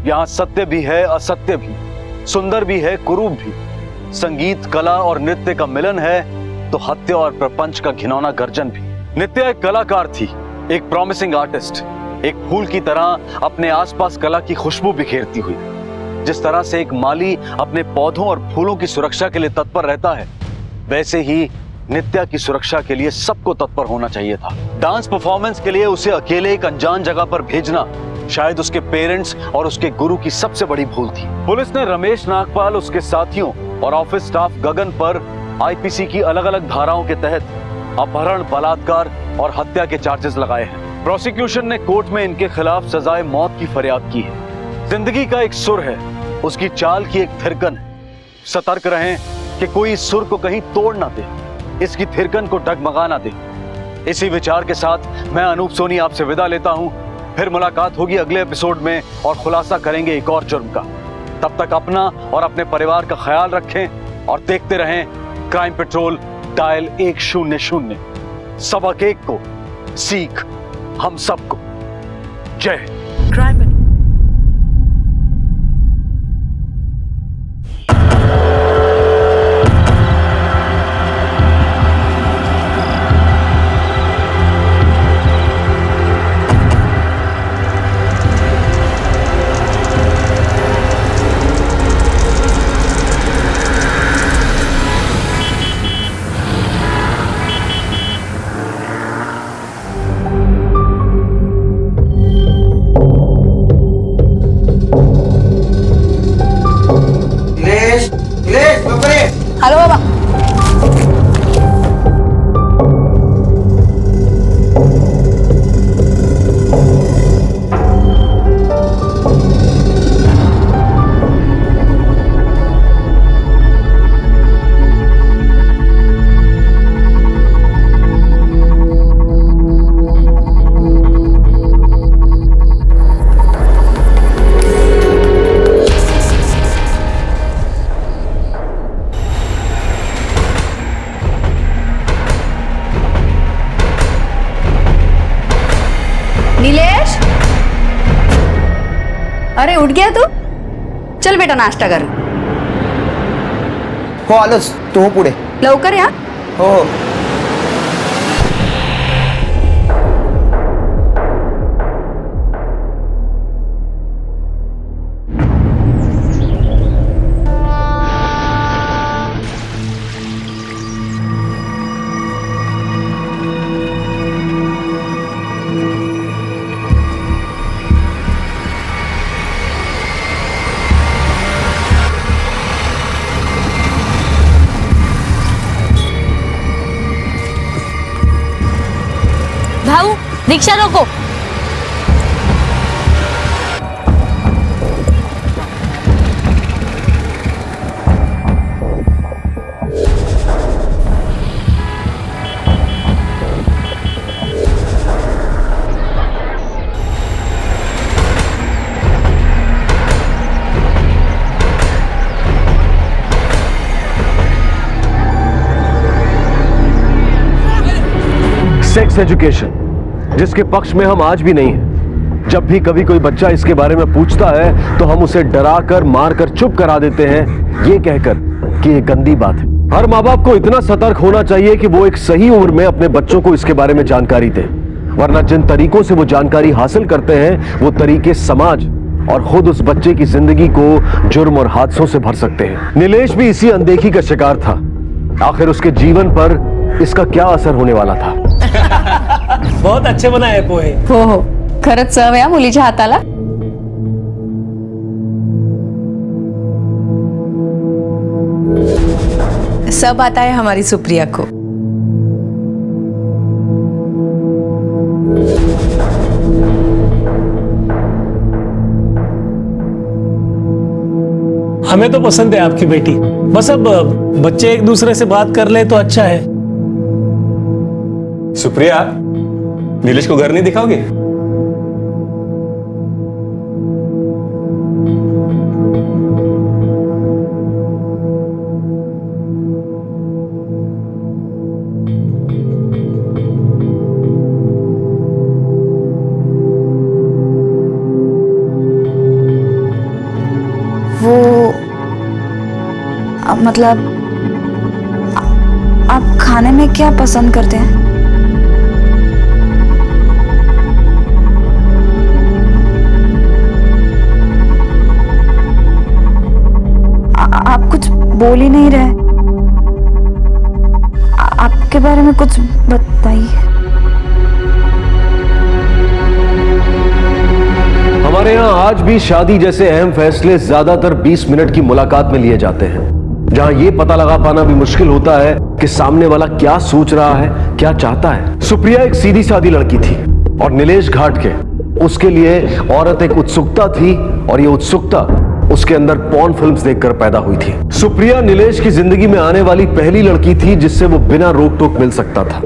यहाँ सत्य भी है, असत्य भी, सुंदर भी है, कुरूप भी। संगीत, कला और नृत्य का मिलन है तो हत्या और प्रपंच का घिनौना गर्जन भी। नित्या एक कलाकार थी, एक प्रॉमिसिंग आर्टिस्ट, एक फूल की तरह अपने आसपास कला की खुशबू बिखेरती हुई। जिस तरह से एक माली अपने पौधों और फूलों की सुरक्षा के लिए तत्पर रहता है, वैसे ही नित्या की सुरक्षा के लिए सबको तत्पर होना चाहिए था। डांस परफॉर्मेंस के लिए उसे अकेले एक अनजान जगह पर भेजना शायद उसके पेरेंट्स और उसके गुरु की सबसे बड़ी भूल थी। पुलिस ने रमेश नागपाल, उसके साथियों और ऑफिस स्टाफ गगन पर आईपीसी की अलग अलग धाराओं के तहत अपहरण, बलात्कार और हत्या के चार्जेस लगाए हैं। प्रोसिक्यूशन ने कोर्ट में इनके खिलाफ सजाए मौत की फरियाद की है। जिंदगी का एक सुर है, उसकी चाल की एक थिरकन है। सतर्क रहें कि कोई इस सुर को कहीं तोड़ ना दे, इसकी थिरकन को डगमगा ना दे। इसी विचार के साथ मैं अनूप सोनी आपसे विदा लेता हूं। फिर मुलाकात होगी अगले एपिसोड में और खुलासा करेंगे एक और जुर्म का। तब तक अपना और अपने परिवार का ख्याल रखें और देखते रहें क्राइम पेट्रोल डायल 100। सबक एक को, सीख हम सबको। जय हिंद। हेलो बाबा। नीलेश, अरे उठ गया तू? चल बेटा नाश्ता कर। हो आलोच, तू हो पुढे. लवकर या. हो. भाऊ रिक्शा रोको. सेक्स एजुकेशन जिसके पक्ष में हम आज भी नहीं हैं। जब भी कभी कोई बच्चा इसके बारे में पूछता है तो हम उसे डराकर मारकर चुप करा देते हैं, ये कहकर कि ये गंदी बात है। हर माँ बाप को इतना सतर्क होना चाहिए कि वो एक सही उम्र में अपने बच्चों को इसके बारे में जानकारी दें, वरना जिन तरीकों से वो जानकारी हासिल करते हैं वो तरीके समाज और खुद उस बच्चे की जिंदगी को जुर्म और हादसों से भर सकते हैं। नीलेश भी इसी अनदेखी का शिकार था। आखिर उसके जीवन पर इसका क्या असर होने वाला था? बहुत अच्छे बनाए पोहे. हो खरंच चव या मुलीच्या हाताला. सब आता है हमारी सुप्रिया को. हमें तो पसंद है आपकी बेटी, बस अब बच्चे एक दूसरे से बात कर ले तो अच्छा है. सुप्रिया, नीलेश को घर नहीं दिखाओगे? वो मतलब आप खाने में क्या पसंद करते हैं? आप कुछ बोल ही नहीं रहे. आपके बारे में कुछ बताइए. हमारे यहाँ आज भी शादी जैसे अहम फैसले ज्यादातर 20 मिनट की मुलाकात में लिए जाते हैं, जहाँ ये पता लगा पाना भी मुश्किल होता है कि सामने वाला क्या सोच रहा है, क्या चाहता है। सुप्रिया एक सीधी सादी लड़की थी और नीलेश घाट के उसके लिए औरत एक उत्सुकता थी, और ये उत्सुकता उसके अंदर पॉर्न फिल्म्स देखकर पैदा हुई थी। सुप्रिया नीलेश की जिंदगी में आने वाली पहली लड़की थी जिससे वो बिना रोक टोक मिल सकता था,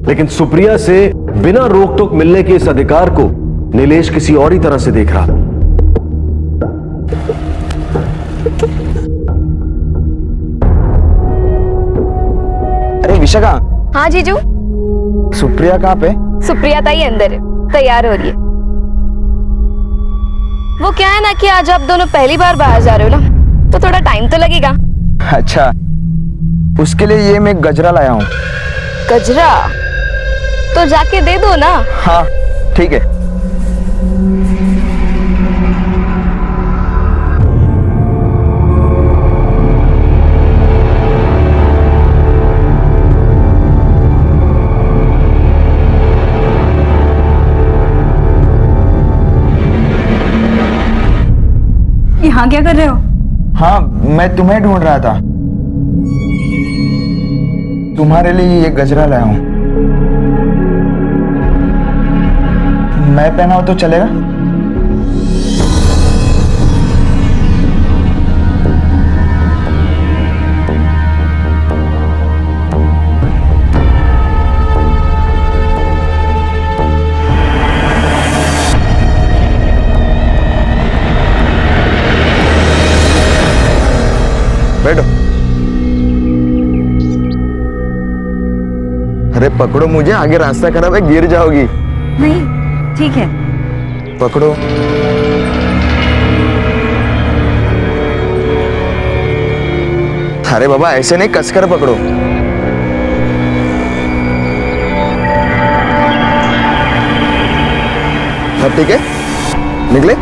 लेकिन सुप्रिया से बिना रोक टोक मिलने के इस अधिकार को नीलेश किसी और ही तरह से देख रहा। अरे विशाखा। हाँ जीजू। सुप्रिया कहाँ पे? सुप्रिया ताई अंदर है, तैयार हो रही है। वो क्या है ना कि आज आप दोनों पहली बार बाहर जा रहे हो ना, तो थोड़ा टाइम तो लगेगा। अच्छा, उसके लिए ये मैं गजरा लाया हूँ। गजरा तो जाके दे दो ना। हाँ ठीक है। यहाँ क्या कर रहे हो? हाँ, मैं तुम्हें ढूंढ रहा था। तुम्हारे लिए ये गजरा लाया हूँ। मैं पहनाऊं तो चलेगा? बैठो। अरे पकड़ो मुझे, आगे रास्ता खराब है, गिर जाओगी। नहीं, ठीक है। पकड़ो। अरे बाबा ऐसे नहीं, कसकर पकड़ो। सब ठीक है? निकले?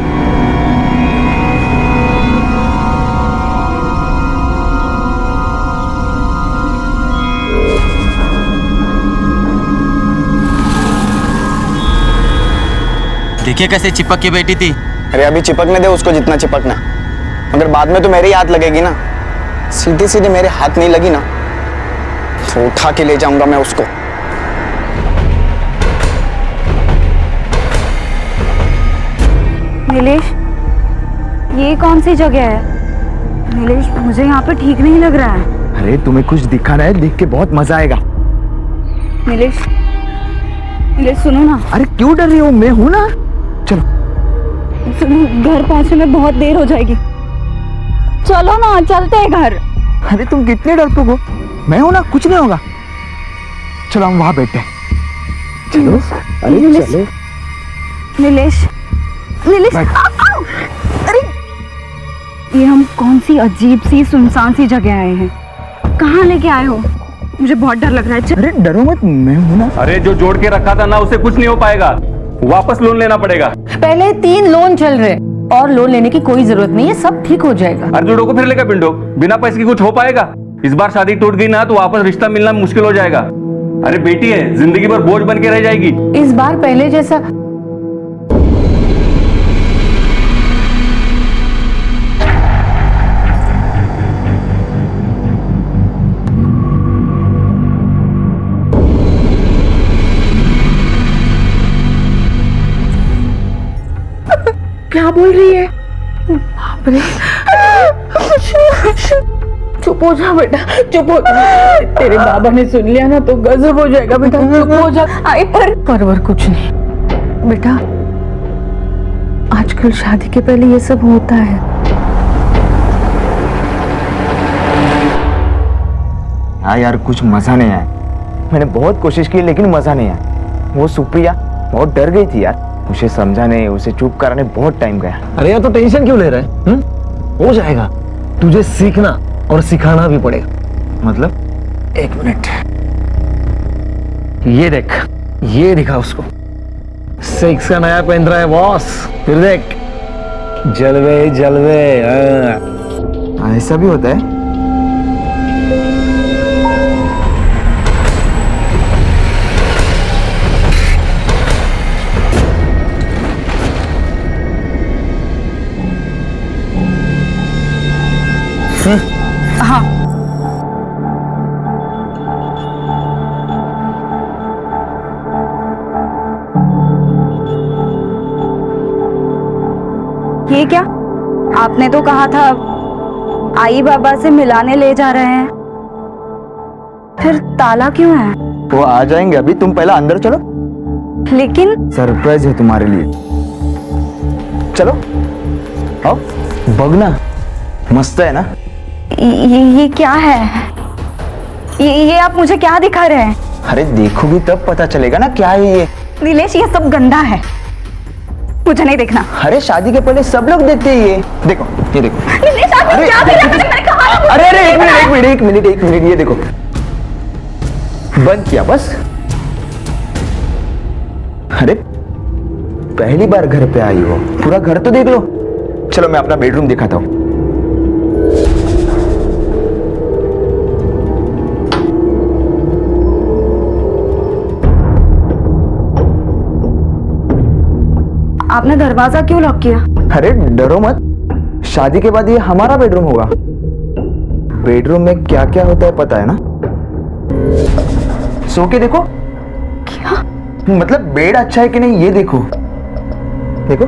देखिए कैसे चिपक के बैठी थी। अरे अभी चिपकने दे उसको जितना चिपकना, मगर बाद में तो मेरी हाथ लगेगी ना। सीधे सीधे मेरे हाथ नहीं लगी ना तो उठा के ले जाऊंगा मैं उसको। नीलेश, ये कौन सी जगह है? नीलेश, मुझे यहाँ पे ठीक नहीं लग रहा है। अरे तुम्हें कुछ दिखाना है, देख के बहुत मजा आएगा। नीलेश, नीलेश सुनो ना। अरे क्यों डर रही हो? मैं हूं ना, चलो। सुनो, घर पहुंचने में बहुत देर हो जाएगी। चलो ना, चलते हैं घर। अरे तुम कितने डरपोक हो, मैं हूं ना, कुछ नहीं होगा। चलो हम वहां बैठते हैं। चलो। अरे चलो। नीलेश, नीलेश, अरे ये हम कौन सी अजीब सी सुनसान सी जगह आए हैं? कहाँ लेके आए हो? मुझे बहुत डर लग रहा है। अरे डरो मत, मैं हूं ना। अरे जो जोड़ के रखा था ना, उसे कुछ नहीं हो पाएगा, वापस लोन लेना पड़ेगा। पहले 3 लोन चल रहे और लोन लेने की कोई जरूरत नहीं है, सब ठीक हो जाएगा। अर्जुनों को फिर लेगा पिंडो, बिना पैसे की कुछ हो पाएगा? इस बार शादी टूट गई ना तो वापस रिश्ता मिलना मुश्किल हो जाएगा। अरे बेटी है, जिंदगी भर बोझ बन के रह जाएगी। इस बार पहले जैसा क्या बोल रही है? चुप हो जा बेटा, चुप हो जा। तेरे बाबा ने सुन लिया ना तो गजब हो जाएगा बेटा, चुप हो जा। आई पर कुछ नहीं बेटा, आजकल शादी के पहले ये सब होता है। हाँ यार, कुछ मजा नहीं आया। मैंने बहुत कोशिश की लेकिन मजा नहीं आया। वो सुप्रिया बहुत डर गई थी यार, उसे समझाने, उसे चुप कराने बहुत टाइम गया। अरे यार तो टेंशन क्यों ले रहा है? हो जाएगा, तुझे सीखना और सिखाना भी पड़ेगा। मतलब? एक मिनट, ये देख, ये दिखा उसको, 6 का नया पहन रहा है बॉस। फिर देख, जलवे जलवे। ऐसा भी होता है? हाँ, ये क्या? आपने तो कहा था आई बाबा से मिलाने ले जा रहे हैं, फिर ताला क्यों है? वो आ जाएंगे अभी, तुम पहले अंदर चलो। लेकिन सरप्राइज है तुम्हारे लिए। चलो आओ, बगना मस्त है ना? ये क्या है? ये आप मुझे क्या दिखा रहे हैं? अरे देखोगी तब पता चलेगा ना क्या है ये। नीलेश, ये सब गंदा है, मुझे नहीं देखना। अरे शादी के पहले सब लोग देखते हैं ये देखो, ये देखो। निलेश, आप अरे क्या कर रहे हो? मैंने कहा ना। अरे अरे एक मिनट ये देखो, बंद किया बस। अरे पहली बार घर पे आई हो, पूरा घर तो देख लो। चलो मैं अपना बेडरूम दिखाता हूं। आपने दरवाजा क्यों लॉक किया? अरे डरो मत, शादी के बाद ये हमारा बेडरूम होगा। बेडरूम में क्या क्या होता है पता है ना? सो के देखो। क्या? मतलब बेड अच्छा है कि नहीं ये देखो। देखो।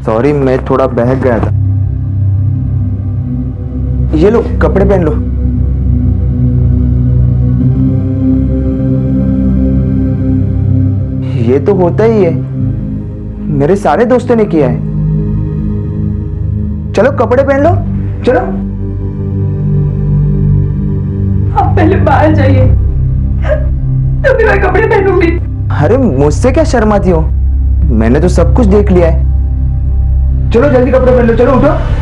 सॉरी मैं थोड़ा बहक गया था। ये लो कपड़े पहन लो। ये तो होता ही है, मेरे सारे दोस्तों ने किया है। चलो कपड़े पहन लो, चलो। आप पहले बाहर जाइए, तभी मैं कपड़े पहनूंगी। अरे मुझसे क्या शर्माती हो, मैंने तो सब कुछ देख लिया है। चलो जल्दी कपड़े पहन लो, चलो उठो।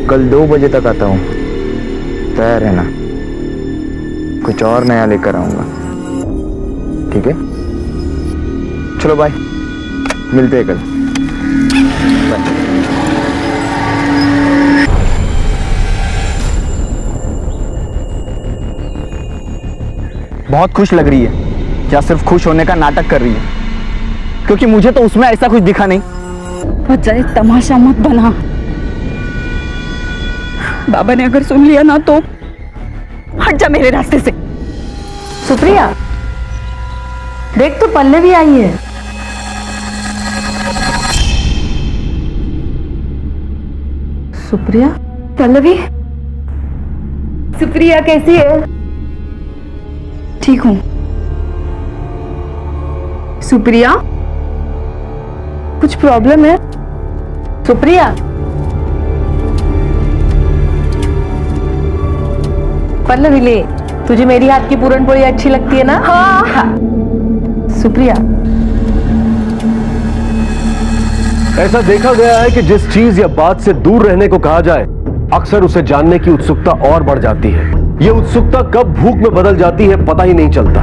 कल 2 बजे तक आता हूँ, तैयार रहना। कुछ और नया लेकर आऊंगा, ठीक है? चलो बाय, मिलते हैं कल। बाय। बहुत खुश लग रही है, क्या सिर्फ खुश होने का नाटक कर रही है? क्योंकि मुझे तो उसमें ऐसा कुछ दिखा नहीं। बजाय तमाशा मत बना, बाबा ने अगर सुन लिया ना तो हट जा मेरे रास्ते से। सुप्रिया देख तो पल्लवी आई है। सुप्रिया? पल्लवी, सुप्रिया कैसी है? ठीक हूं। सुप्रिया, कुछ प्रॉब्लम है? सुप्रिया, पल्लवी ले, तुझे मेरी हाथ की पूरन पोली अच्छी लगती है ना? हाँ। सुप्रिया, ऐसा देखा गया है कि जिस चीज या बात से दूर रहने को कहा जाए, अक्सर उसे जानने की उत्सुकता और बढ़ जाती है। यह उत्सुकता कब भूख में बदल जाती है पता ही नहीं चलता।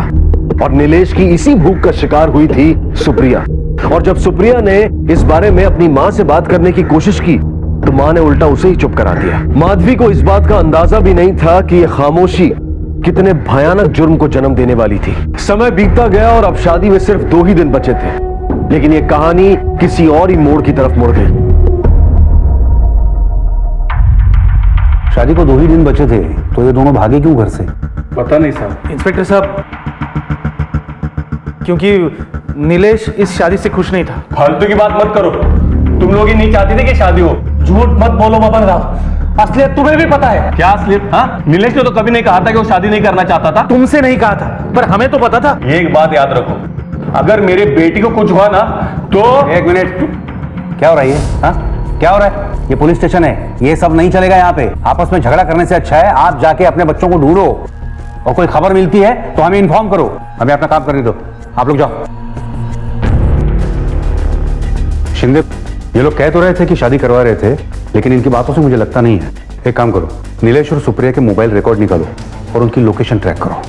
और नीलेश की इसी भूख का शिकार हुई थी सुप्रिया। और जब सुप्रिया ने इस बारे में अपनी मां से बात करने की कोशिश की तो मां ने उल्टा उसे ही चुप करा दिया। माधवी को इस बात का अंदाजा भी नहीं था कि यह खामोशी कितने भयानक जुर्म को जन्म देने वाली थी। समय बीतता गया और अब शादी में सिर्फ 2 ही दिन बचे थे, लेकिन यह कहानी किसी और ही मोड़ की तरफ मुड़ गई। शादी को 2 ही दिन बचे थे, तो ये दोनों भागे क्यों घर से? पता नहीं साहब। इंस्पेक्टर साहब, क्योंकि नीलेश इस शादी से खुश नहीं था। फालतू की बात मत करो, तुम लोग ही नहीं चाहते थे कि शादी हो। झूठ मत बोलो बबन राव, असलियत तुम्हें भी पता है। क्या असलियत? हाँ, नीलेश ने तो कभी नहीं कहा था कि वो शादी नहीं करना चाहता था। तुमसे नहीं कहा था, पर हमें तो पता था। एक बात याद रखो, अगर मेरे बेटी को कुछ हुआ ना तो। एक मिनट, क्या हो रहा है? हाँ, क्या हो रहा है? ये पुलिस स्टेशन है, ये सब नहीं चलेगा यहाँ पे। आपस में झगड़ा करने से अच्छा है आप जाके अपने बच्चों को ढूंढो, और कोई खबर मिलती है तो हमें इन्फॉर्म करो। हमें अपना काम करने दो, आप लोग जाओ। शिंदे, ये लोग कह तो रहे थे कि शादी करवा रहे थे, लेकिन इनकी बातों से मुझे लगता नहीं है। एक काम करो, नीलेश और सुप्रिया के मोबाइल रिकॉर्ड निकालो और उनकी लोकेशन ट्रैक करो।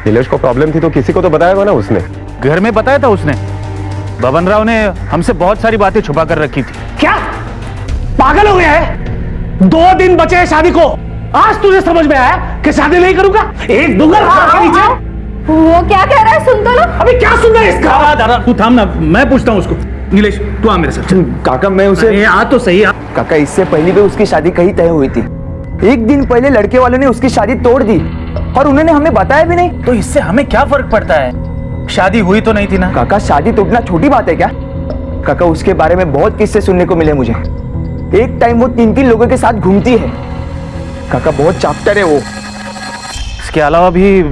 नीलेश को प्रॉब्लम थी तो किसी को तो बताया होगा ना उसने। घर में बताया था उसने। बबन राव ने हमसे बहुत सारी बातें छुपा कर रखी थी। क्या पागल हो गया है? 2 दिन बचे हैं शादी को, आज तुझे समझ में आया कि शादी नहीं करूंगा? एक दुगल के नीचे। वो क्या कह रहा है सुन तो लो। अभी क्या सुन रहा है इसका? दादा तू थाम ना, मैं पूछता हूँ उसको। नीलेश तू आ मेरे साथ। काका मैं उसे आ तो सही। काका इससे पहले भी उसकी शादी कहीं तय हुई थी। 1 दिन पहले लड़के वालों ने उसकी शादी तोड़ दी और उन्होंने हमें बताया भी नहीं। तो इससे हमें क्या फर्क पड़ता है? शादी हुई तो नहीं थी ना। काका शादी टूटना छोटी बात है क्या? काका उसके बारे में बहुत किस्से सुनने को मिले मुझे। एक टाइम वो 3 लोगों के साथ घूमती है। काका बहुत चाप्टर है वो। इसके अलावा भी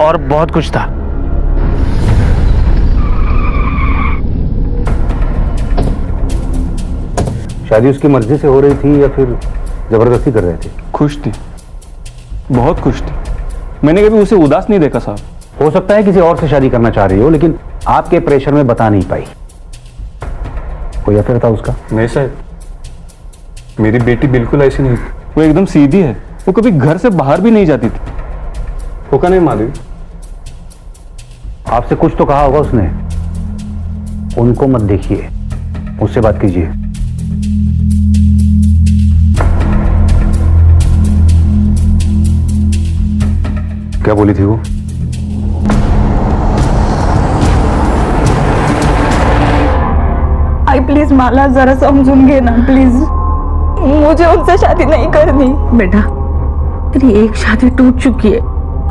और बहुत कुछ था। शादी उसकी मर्जी से हो रही थी या फिर जबरदस्ती कर रहे थे? खुश थी, बहुत खुश थी। मैंने कभी उसे उदास नहीं देखा साहब। हो सकता है किसी और से शादी करना चाह रही हो, लेकिन आपके प्रेशर में बता नहीं पाई। कोई अफेयर था उसका? नहीं साहब, मेरी बेटी बिल्कुल ऐसी नहीं थी। वो एकदम सीधी है, वो कभी घर से बाहर भी नहीं जाती थी। होगा नहीं माधवी? आपसे कुछ तो कहा होगा उसने। उनको मत देखिए, उससे बात कीजिए। क्या बोली थी वो? आई प्लीज माला, जरा समझूंगे ना प्लीज। मुझे उनसे शादी नहीं करनी। बेटा, तेरी एक शादी टूट चुकी है,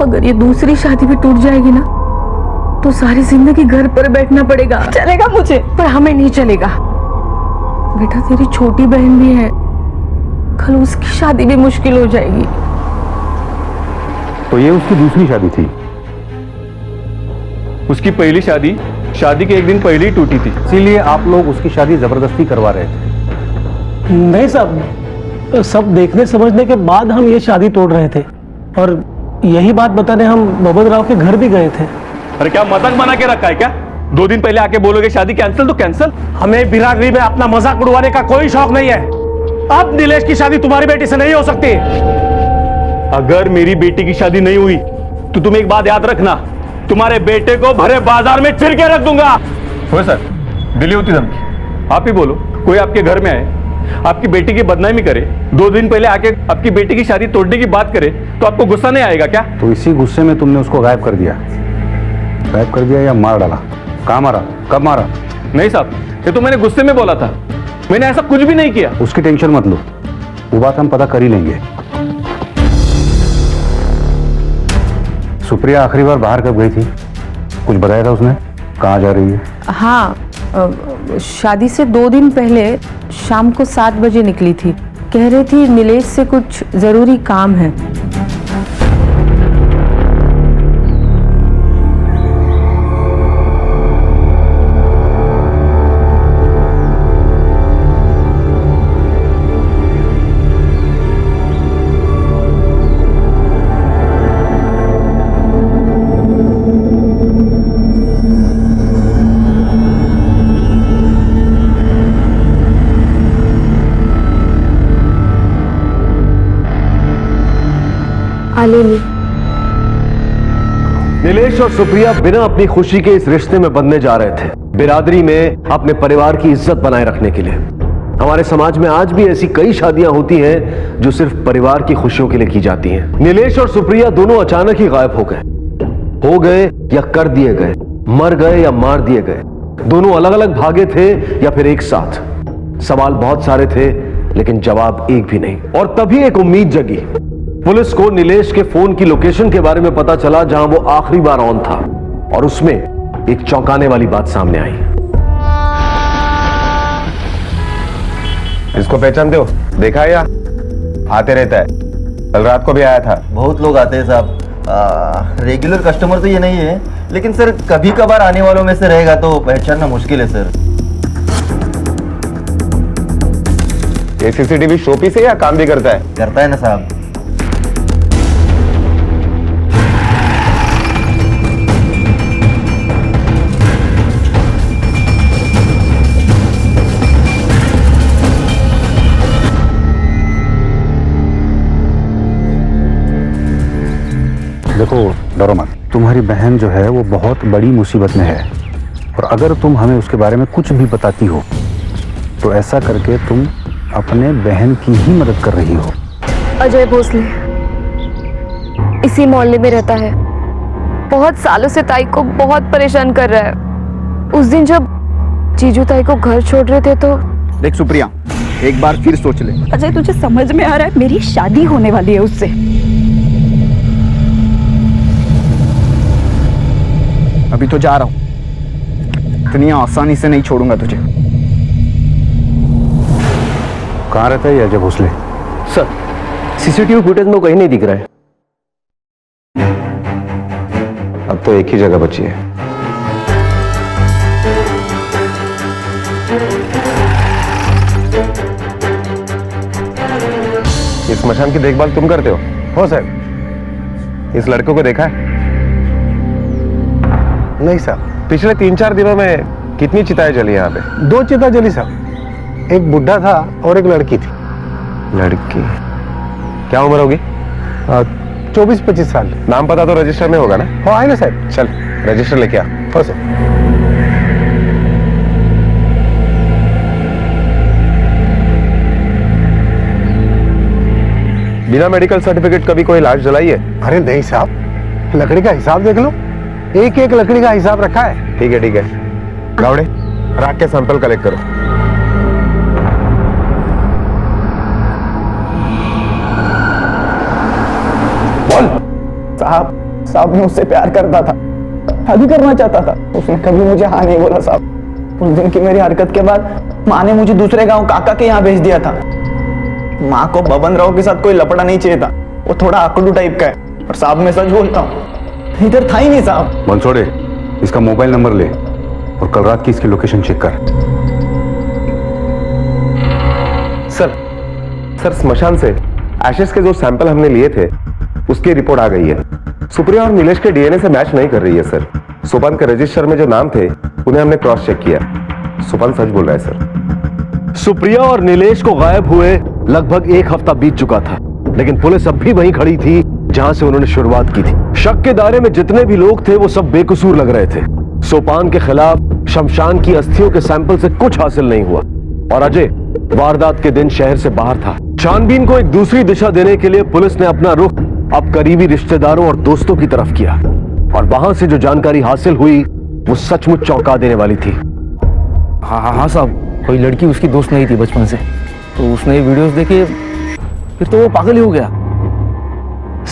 अगर ये दूसरी शादी भी टूट जाएगी ना तो सारी जिंदगी घर पर बैठना पड़ेगा। चलेगा मुझे, पर हमें नहीं चलेगा। बेटा, तेरी छोटी बहन भी है, कल उसकी शादी भी मुश्किल हो जाएगी। तो ये उसकी दूसरी शादी थी? उसकी पहली शादी शादी के एक दिन पहले ही टूटी थी, इसीलिए आप लोग उसकी शादी जबरदस्ती करवा रहे थे? नहीं साहब, सब देखने समझने के बाद हम ये शादी तोड़ रहे थे, और यही बात बताने हम मोहम्मद राव के घर भी गए थे। अरे क्या मजाक बना के रखा है क्या? 2 दिन पहले आके बोलोगे शादी कैंसिल तो कैंसिल। हमें बिरादरी में अपना मजाक उड़वाने का कोई शौक नहीं है। अब नीलेश की शादी तुम्हारी बेटी से नहीं हो सकती। अगर मेरी बेटी की शादी नहीं हुई तो तुम एक बात याद रखना, तुम्हारे बेटे को भरे बाजार में चिर के रख दूंगा। हो सर, दिली होती धमकी। आप ही बोलो, कोई आपके घर में आए, आपकी बेटी की बदनामी करे, 2 दिन पहले आके आपकी बेटी की शादी तोड़ने की बात करे, तो आपको गुस्सा नहीं आएगा क्या? तो इसी गुस्से में तुमने उसको गायब कर दिया? गायब कर दिया या मार डाला? कहाँ मारा, कब मारा? नहीं साहब, ये तो मैंने गुस्से में बोला था, मैंने ऐसा कुछ भी नहीं किया। उसकी टेंशन मत लो, वो बात हम पता कर ही लेंगे। सुप्रिया आखिरी बार बाहर कब गई थी? कुछ बताया था उसने? कहाँ जा रही है? हाँ, शादी से 2 दिन पहले शाम को 7 बजे निकली थी। कह रही थी नीलेश से कुछ जरूरी काम है। नीलेश और सुप्रिया बिना अपनी खुशी के इस रिश्ते में बंधने जा रहे थे, बिरादरी में अपने परिवार की इज्जत बनाए रखने के लिए। हमारे समाज में आज भी ऐसी कई शादियां होती हैं जो सिर्फ परिवार की खुशियों के लिए की जाती हैं। नीलेश और सुप्रिया दोनों अचानक ही गायब हो गए या कर दिए गए, मर गए या मार दिए गए। दोनों अलग अलग भागे थे या फिर एक साथ। सवाल बहुत सारे थे लेकिन जवाब एक भी नहीं। और तभी एक उम्मीद जगी। पुलिस को नीलेश के फोन की लोकेशन के बारे में पता चला जहां वो आखिरी बार ऑन था, और उसमें एक चौंकाने वाली बात सामने आई। इसको पहचानते हो? देखा है या? आते रहता है, कल रात को भी आया था। बहुत लोग आते हैं साहब, रेगुलर कस्टमर तो ये नहीं है, लेकिन सर कभी कभार आने वालों में से रहेगा तो पहचानना मुश्किल है सर। ये सीसीटीवी शोपीस है या काम भी करता है? करता है ना साहब। देखो, डरो मत। तुम्हारी बहन जो है वो बहुत बड़ी मुसीबत में है, और अगर तुम हमें उसके बारे में कुछ भी बताती हो तो ऐसा करके तुम अपने बहन की ही मदद कर रही हो। अजय भोसले इसी मोहल्ले में रहता है, बहुत सालों से ताई को बहुत परेशान कर रहा है। उस दिन जब जीजू ताई को घर छोड़ रहे थे तो। देख सुप्रिया, एक बार फिर सोच ले। अजय, तुझे समझ में आ रहा है मेरी शादी होने वाली है उससे। अभी तो जा रहा हूं, इतनी आसानी से नहीं छोड़ूंगा तुझे। कहाँ रहता है ये Ajay Bhosale? Sir, CCTV footage में कहीं नहीं दिख रहा है। अब तो एक ही जगह बची है। स्मशान की देखभाल तुम करते हो सर? इस लड़के को देखा है? नहीं साहब। पिछले 3-4 दिनों में कितनी चिताएं जली यहाँ पे? 2 चिता जली साहब, एक बुढ़ा था और एक लड़की थी। लड़की? क्या उम्र होगी? 24-25 साल। नाम पता तो रजिस्टर में होगा ना? हाँ है ना साहब। चल रजिस्टर लेके आ। हो सर। बिना मेडिकल सर्टिफिकेट कभी कोई लाश जलाई है? अरे नहीं साहब, लकड़ी का हिसाब देख लो, एक एक लकड़ी का हिसाब रखा है। ठीक है गावड़े, राख के सैंपल कलेक्ट करो। साहब मैं उससे प्यार करता था, शादी करना चाहता था। उसने कभी मुझे हाँ नहीं बोला साहब। उस दिन की मेरी हरकत के बाद माँ ने मुझे दूसरे गांव काका के यहाँ भेज दिया था। माँ को बबन राव के साथ कोई लपड़ा नहीं चाहिए था, वो थोड़ा आकड़ू टाइप का है। और साहब मैं सच बोलता हूँ, इधर था ही नहीं साहब। मंसोड़े, इसका मोबाइल नंबर ले और कल रात की इसकी लोकेशन चेक कर। सर स्मशान से एशेस के जो सैंपल हमने लिए थे उसकी रिपोर्ट आ गई है। सुप्रिया और नीलेश के डीएनए से मैच नहीं कर रही है सर। सोपान के रजिस्टर में जो नाम थे उन्हें हमने क्रॉस चेक किया। सोपान सच बोल रहा है सर। सुप्रिया और नीलेश को गायब हुए लगभग 1 हफ्ता बीत चुका था, लेकिन पुलिस अब भी वहीं खड़ी थी जहां से उन्होंने शुरुआत की थी। शक के दायरे में जितने भी लोग थे वो सब बेकसूर लग रहे थे। सोपान के खिलाफ शमशान की अस्थियों के सैंपल से कुछ हासिल नहीं हुआ और अजय वारदात के दिन शहर से बाहर था। छानबीन को एक दूसरी दिशा देने के लिए पुलिस ने अपना रुख अब करीबी रिश्तेदारों और दोस्तों की तरफ किया और वहां से जो जानकारी हासिल हुई वो सचमुच चौंका देने वाली थी। हाँ साहब, कोई लड़की उसकी दोस्त नहीं थी बचपन से, तो उसने ये वीडियोस देखे, फिर तो वो पागल ही हो गया।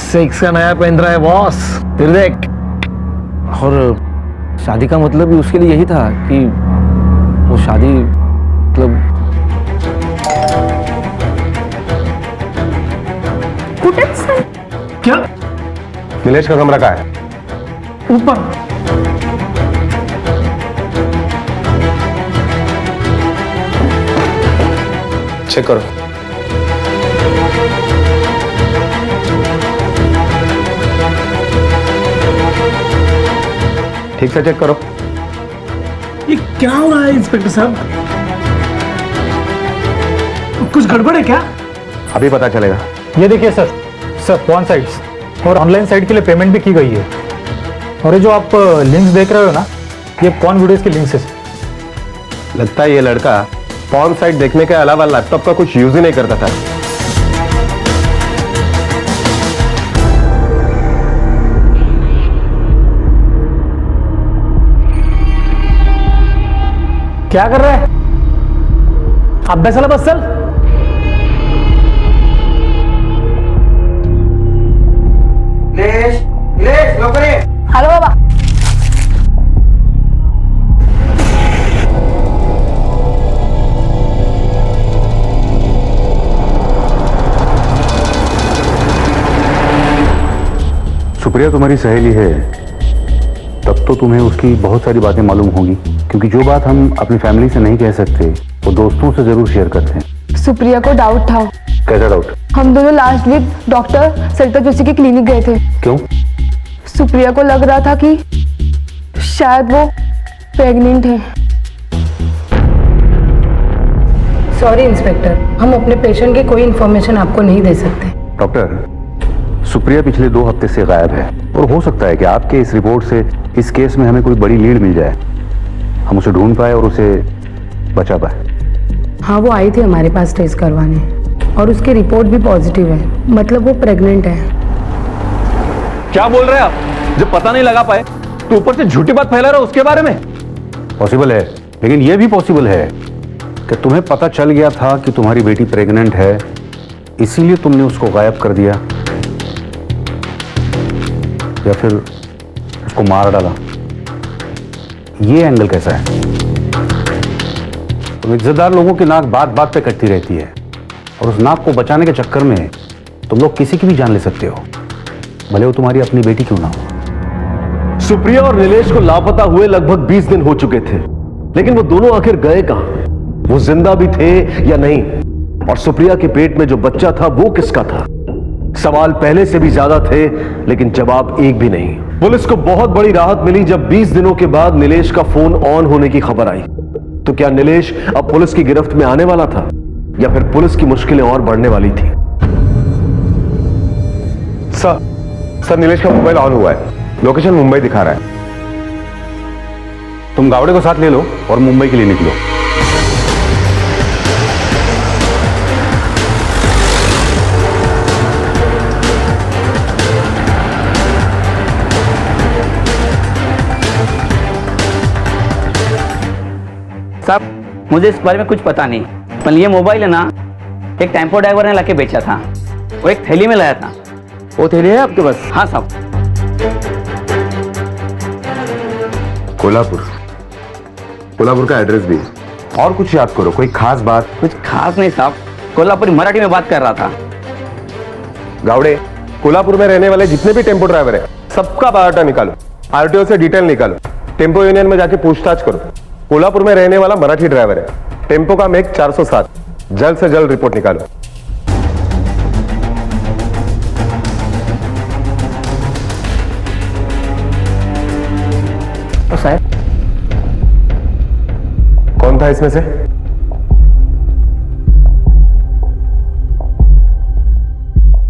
सेक्स का नया पेन ड्राइव है बॉस, फिर देख। और शादी का मतलब भी उसके लिए यही था कि वो शादी मतलब क्या? नीलेश का कमरा कहाँ है? ऊपर। चेक करो। ठीक से चेक करो। ये क्या हो रहा है इंस्पेक्टर साहब? कुछ गड़बड़ है क्या? अभी पता चलेगा। ये देखिए सर पॉर्न साइट्स और ऑनलाइन साइट के लिए पेमेंट भी की गई है। और ये जो आप लिंक्स देख रहे हो ना, ये पॉर्न वीडियोस के लिंक्स है। लगता है ये लड़का पॉर्न साइट देखने के अलावा लैपटॉप का कुछ यूज ही नहीं करता था। क्या कर रहा है? अभ्यासाला बस चल। लवकर ये. हॅलो बाबा. सुप्रिया तुम्हारी सहेली है, तब तो तुम्हें उसकी बहुत सारी बातें मालूम होंगी, क्योंकि जो बात हम अपनी फैमिली से नहीं कह सकते वो दोस्तों से जरूर शेयर करते हैं। सुप्रिया को डाउट था। कैसा डाउट? हम दोनों लास्ट वीक डॉक्टर सरिता जोशी के क्लिनिक गए थे। क्यों? सुप्रिया को लग रहा था कि शायद वो प्रेग्नेंट है। सॉरी इंस्पेक्टर, हम अपने पेशेंट की कोई इन्फॉर्मेशन आपको नहीं दे सकते। डॉक्टर, सुप्रिया पिछले 2 हफ्ते से गायब है और हो सकता है कि आपके इस रिपोर्ट से इस केस में हमें कोई बड़ी लीड मिल जाए, हम उसे ढूंढ पाए और उसे बचा पाए। हाँ, वो आई थी हमारे पास टेस्ट करवाने और उसकी रिपोर्ट भी पॉजिटिव है, मतलब वो प्रेग्नेंट है। क्या बोल रहे हैं आप? जब पता नहीं लगा पाए तो ऊपर से झूठी बात फैला रहे हो उसके बारे में। पॉसिबल है, लेकिन यह भी पॉसिबल है कि तुम्हें पता चल गया था कि तुम्हारी बेटी प्रेग्नेंट है, इसीलिए तुमने उसको गायब कर दिया, या फिर उसको मार डाला। ये एंगल कैसा है? तुम इज्जतदार लोगों की नाक बात बात पे कटती रहती है और उस नाक को बचाने के चक्कर में तुम लोग किसी की भी जान ले सकते हो, भले वो तुम्हारी अपनी बेटी क्यों ना हो। सुप्रिया और नीलेश को लापता हुए लगभग 20 दिन हो चुके थे, लेकिन वो दोनों आखिर गए कहां? वो जिंदा भी थे या नहीं, और सुप्रिया के पेट में जो बच्चा था वो किसका था? सवाल पहले से भी ज्यादा थे, लेकिन जवाब एक भी नहीं। पुलिस को बहुत बड़ी राहत मिली जब 20 दिनों के बाद नीलेश का फोन ऑन होने की खबर आई। तो क्या नीलेश अब पुलिस की गिरफ्त में आने वाला था, या फिर पुलिस की मुश्किलें और बढ़ने वाली थी? सर नीलेश का मोबाइल ऑन हुआ है, लोकेशन मुंबई दिखा रहा है। तुम गावड़े को साथ ले लो और मुंबई के लिए निकलो। साहब मुझे इस बारे में कुछ पता नहीं, पर ये मोबाइल है ना एक टेम्पो ड्राइवर ने लाके बेचा था, वो एक थैली में लाया था। वो थैली है आपके पास? हाँ साहब। कोल्हापुर का एड्रेस भी और कुछ याद करो, कोई खास बात? कुछ खास नहीं साहब, कोल्हापुरी मराठी में बात कर रहा था। गावड़े, कोल्हापुर में रहने वाले जितने भी टेम्पो ड्राइवर हैं सबका बायोडाटा निकालो, आरटीओ से डिटेल निकालो, टेम्पो यूनियन में जाके पूछताछ करो। कोल्हापुर में रहने वाला मराठी ड्राइवर है, टेम्पो का मेक 407, जल्द से जल्द रिपोर्ट निकालो। तो साहब कौन था इसमें से?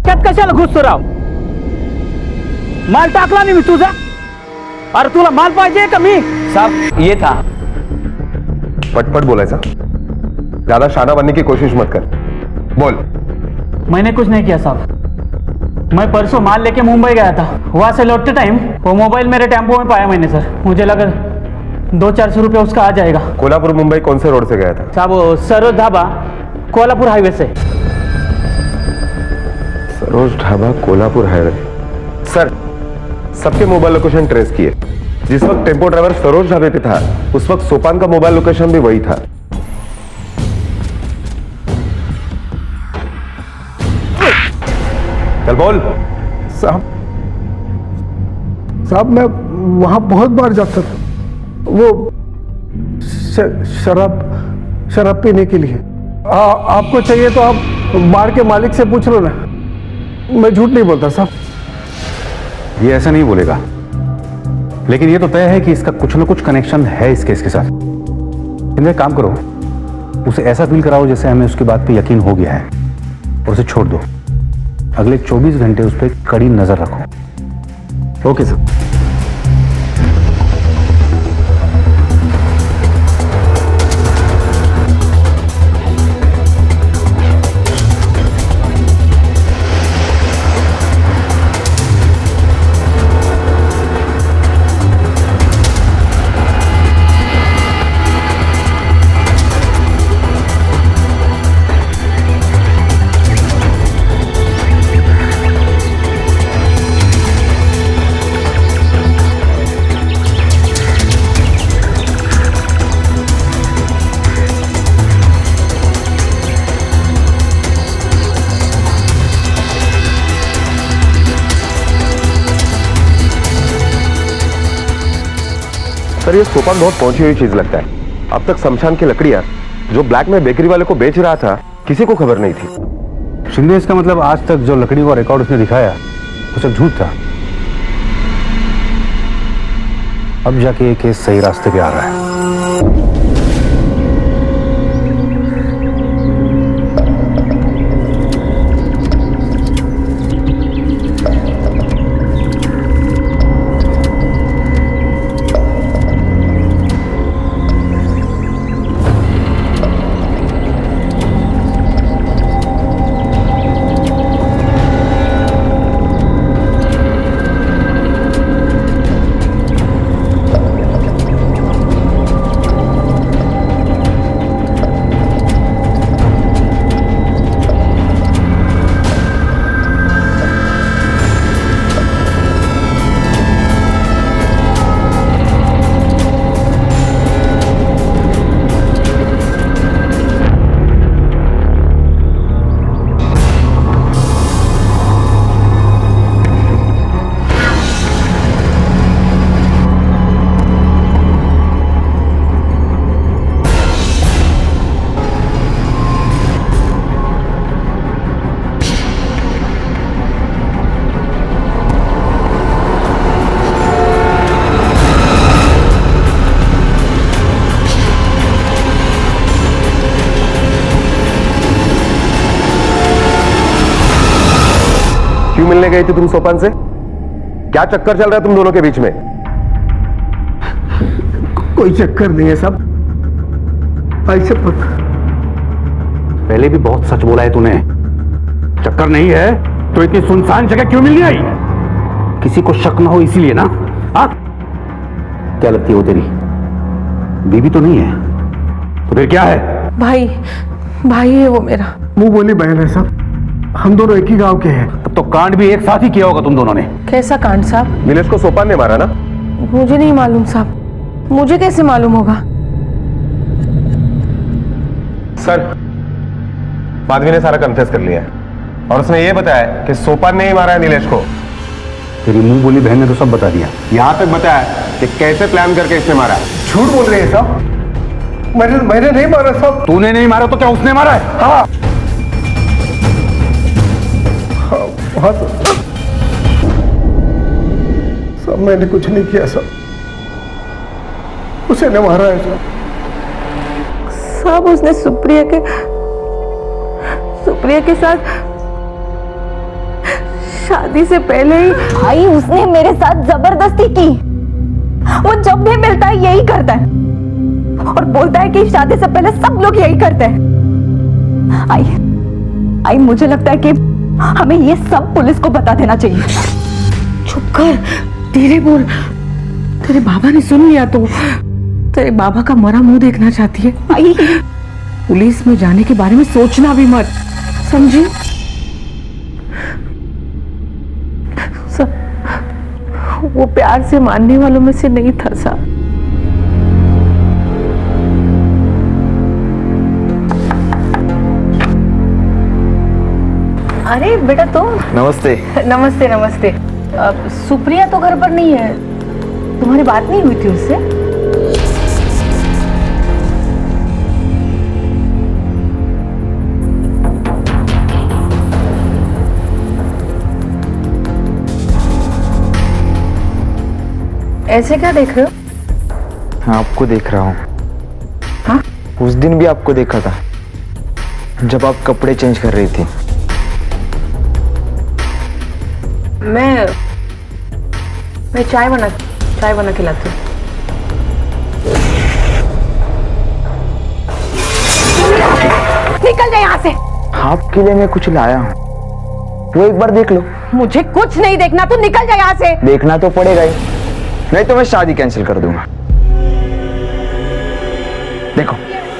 त्यात कशाला घुसतो राव? माल टाकला नाही मी तुझा. अरे तुला माल पाहिजे का मी? साहब ये था. पटपट बोलायचा, ज्यादा शाना बनने की कोशिश मत कर, बोल। मैंने कुछ नहीं किया साहब, मैं परसों माल लेके मुंबई गया था, वहां से लौटते टाइम वो मोबाइल मेरे टेम्पो में पाया मैंने सर। मुझे लगा 200-400 रुपये उसका आ जाएगा। कोल्हापुर मुंबई कौन से रोड से गया था? साहब वो सरोज ढाबा कोल्हापुर हाईवे से। सरोज ढाबा कोल्हापुर हाईवे। सर सबके मोबाइल लोकेशन ट्रेस किए, जिस वक्त टेम्पो ड्राइवर सरोज ढाबे पे था उस वक्त सोपान का मोबाइल लोकेशन भी वही था। चल बोल। साहब मैं वहां बहुत बार जाता था, वो शराब पीने के लिए। आपको चाहिए तो आप बार के मालिक से पूछ लो ना, मैं झूठ नहीं बोलता साहब। ये ऐसा नहीं बोलेगा, लेकिन ये तो तय है कि इसका कुछ ना कुछ कनेक्शन है इस केस के साथ। इन्हें काम करो, उसे ऐसा फील कराओ जैसे हमें उसकी बात पे यकीन हो गया है, और उसे छोड़ दो। अगले 24 घंटे उस पर कड़ी नजर रखो। Okay sir. सर ये सोपान बहुत पहुंची हुई चीज लगता है। अब तक शमशान की लकड़ियां जो ब्लैक में बेकरी वाले को बेच रहा था किसी को खबर नहीं थी। शिंदे, इसका मतलब आज तक जो लकड़ी का रिकॉर्ड उसने दिखाया वो सब झूठ था। अब जाके ये केस सही रास्ते पे आ रहा है। मिलने गई थी तुम सोपान से? क्या चक्कर चल रहा है तुम दोनों के बीच में? कोई चक्कर नहीं है साहब, ऐसे पहले भी बहुत सच बोला है तूने। चक्कर नहीं है तो इतनी सुनसान जगह क्यों मिलने आई? किसी को शक ना हो इसीलिए ना? हाँ, क्या लगती है वो तेरी बीवी तो नहीं है तो फिर क्या है? भाई है वो मेरा। मुंह बोली बहन है साहब, हम दोनों एक ही गांव के हैं। तब तो कांड भी एक साथ ही किया होगा तुम दोनों ने। कैसा कांड साहब? नीलेश को सोपान ने मारा ना? मुझे नहीं मालूम साहब, मुझे कैसे मालूम होगा? सर, माधवी ने सारा कन्फेस कर लिया है और उसने ये बताया कि सोपान ने ही मारा है नीलेश को। तेरी मुंह बोली बहन ने तो सब बता दिया। यहां तक बताया कि कैसे प्लान करके इसने मारा। झूठ बोल रहे हैं साहब, मैंने नहीं मारा साहब। तूने नहीं मारा तो क्या उसने मारा है? हाँ, हाँ सब मैंने कुछ नहीं किया साहब, उसे ने मारा है साहब। साहब उसने सुप्रिया के साथ शादी से पहले ही। भाई उसने मेरे साथ जबरदस्ती की। वो जब भी मिलता है यही करता है और बोलता है कि शादी से पहले सब लोग यही करते हैं। आई मुझे लगता है कि हमें ये सब पुलिस को बता देना चाहिए। चुप कर, धीरे बोल। तेरे बाबा ने सुन लिया तो तेरे बाबा का मरा मुंह देखना चाहती है। आई पुलिस में जाने के बारे में सोचना भी मत, समझी? वो प्यार से मानने वालों में से नहीं था साहब। अरे बेटा तो नमस्ते। नमस्ते नमस्ते। सुप्रिया तो घर पर नहीं है, तुम्हारी बात नहीं हुई थी उससे? ऐसे क्या देख रहे हो? हाँ, आपको देख रहा हूँ। हाँ? उस दिन भी आपको देखा था जब आप कपड़े चेंज कर रही थी। मैं चाय बना के लाती हूँ। निकल जाए यहाँ से। आपके लिए मैं कुछ लाया हूँ, वो एक बार देख लो। मुझे कुछ नहीं देखना, तू निकल जाए यहाँ से। देखना तो पड़ेगा ही, नहीं तो मैं शादी कैंसिल कर दूंगा। देखो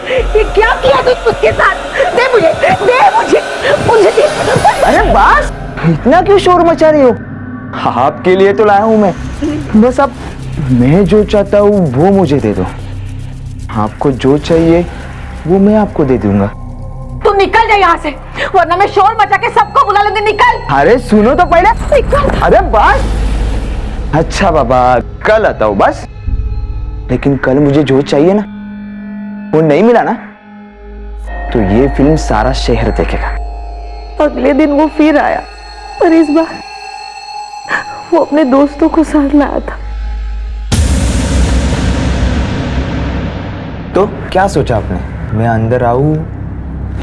ये क्या किया तू उसके साथ? दे मुझे। अरे बस, इतना क्यों शोर मचा रही हो? आपके लिए तो लाया हूं मैं। बस अब मैं जो चाहता हूँ वो मुझे दे दो। आपको जो चाहिए वो मैं आपको दे दूंगा। तू निकल जाए यहाँ से, वरना मैं शोर मचा के सबको बुला लूंगी। निकल। अरे सुनो तो पहले। निकल। अरे बस। अच्छा बाबा, कल आता हूँ बस। लेकिन कल मुझे जो चाहिए ना वो नहीं मिला ना तो ये फिल्म सारा शहर देखेगा। अगले दिन वो फिर आया और इस बार वो अपने दोस्तों को साथ लाया था। तो क्या सोचा आपने? मैं अंदर आऊं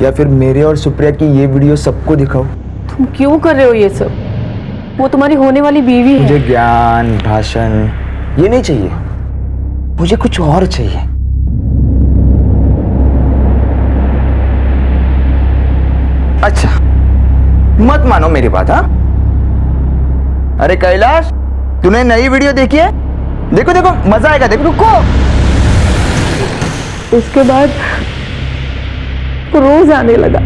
या फिर मेरे और सुप्रिया की ये वीडियो सबको दिखाऊं? तुम क्यों कर रहे हो ये सब? वो तुम्हारी होने वाली बीवी है। मुझे ज्ञान भाषण ये नहीं चाहिए, मुझे कुछ और चाहिए। अच्छा, मत मानो मेरी बात। हाँ, अरे कैलाश, तूने नई वीडियो देखी है? देखो देखो, मजा आएगा। देखो, रुको। उसके बाद रोज आने लगा।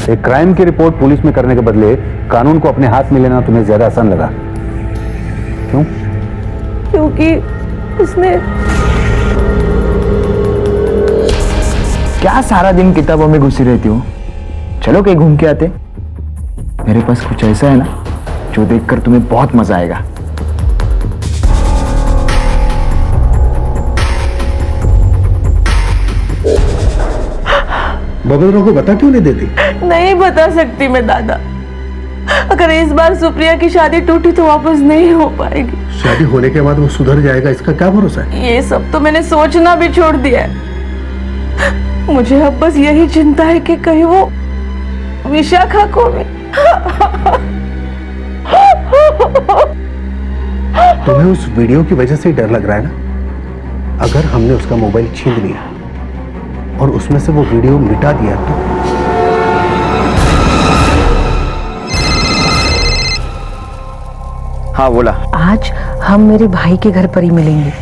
एक क्राइम की रिपोर्ट पुलिस में करने के बदले कानून को अपने हाथ में लेना तुम्हें ज्यादा आसान लगा, क्यों? क्योंकि उसने क्या सारा दिन किताबों में घुसी रहती हो? चलो कहीं घूम के आते। मेरे पास कुछ ऐसा है ना जो देखकर तुम्हें बहुत मजा आएगा। बगलरों को बता क्यों नहीं देती? नहीं बता सकती मैं दादा। अगर इस बार सुप्रिया की शादी टूटी तो वापस नहीं हो पाएगी। शादी होने के बाद वो सुधर जाएगा, इसका क्या भरोसा है? ये सब तो मैंने सोचना भी छोड़ दिया है। मुझे अब बस यही चिंता है कि कहीं वो विशाखा को भी। तुम्हें उस वीडियो की वजह से ही डर लग रहा है ना? अगर हमने उसका मोबाइल छीन लिया और उसमें से वो वीडियो मिटा दिया तो? हाँ बोला। आज हम मेरे भाई के घर पर ही मिलेंगे।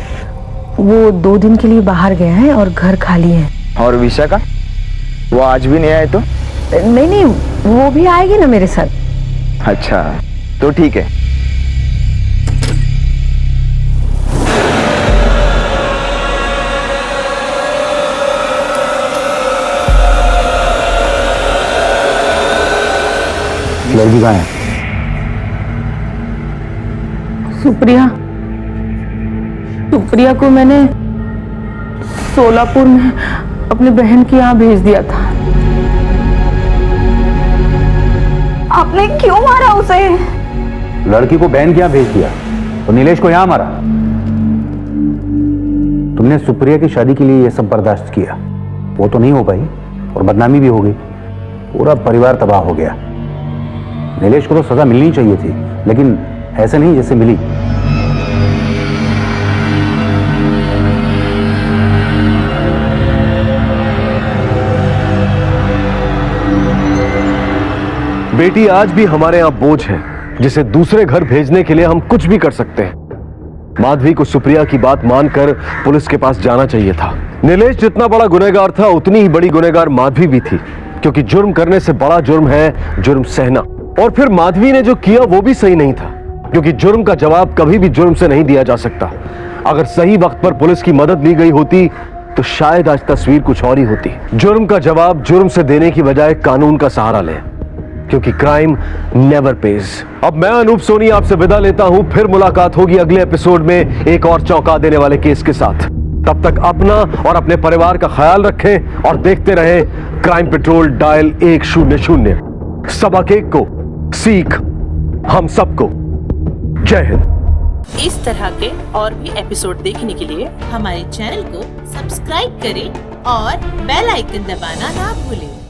वो 2 दिन के लिए बाहर गए हैं और घर खाली है। और विशाखा वो आज भी नहीं आए तो? नहीं नहीं, वो भी आएगी ना मेरे साथ। अच्छा तो ठीक है। लड़की कहाँ है? सुप्रिया को मैंने सोलापुर में अपनी बहन के यहाँ भेज दिया था। आपने क्यों मारा उसे? लड़की को बहन के यहाँ भेज दिया तो नीलेश को यहाँ मारा? तुमने सुप्रिया की शादी के लिए ये सब बर्दाश्त किया, वो तो नहीं हो पाई और बदनामी भी हो गई, पूरा परिवार तबाह हो गया। नीलेश को तो सजा मिलनी चाहिए थी, लेकिन ऐसे नहीं जैसे मिली। बेटी आज भी हमारे यहां बोझ है, जिसे दूसरे घर भेजने के लिए हम कुछ भी कर सकते हैं। माधवी को सुप्रिया की बात मानकर पुलिस के पास जाना चाहिए था। नीलेश जितना बड़ा गुनहगार था, उतनी ही बड़ी गुनहगार माधवी भी थी, क्योंकि जुर्म करने से बड़ा जुर्म है जुर्म सहना। और फिर माधवी ने जो किया वो भी सही नहीं था, क्योंकि जुर्म का जवाब कभी भी जुर्म से नहीं दिया जा सकता। अगर सही वक्त पर पुलिस की मदद ली गई होती तो शायद आज तस्वीर कुछ और ही होती। जुर्म का जवाब जुर्म से देने की बजाय कानून का सहारा लें, क्योंकि क्राइम नेवर पेज। अब मैं अनूप सोनी आपसे विदा लेता हूं, फिर मुलाकात होगी अगले एपिसोड में एक और चौंका देने वाले केस के साथ। तब तक अपना और अपने परिवार का ख्याल रखें और देखते रहें क्राइम पेट्रोल डायल 100। सबक एक को सीख हम सबको। जय हिंद। इस तरह के और भी एपिसोड देखने के लिए हमारे चैनल को सब्सक्राइब करें और बेल आइकन दबाना ना भूलें।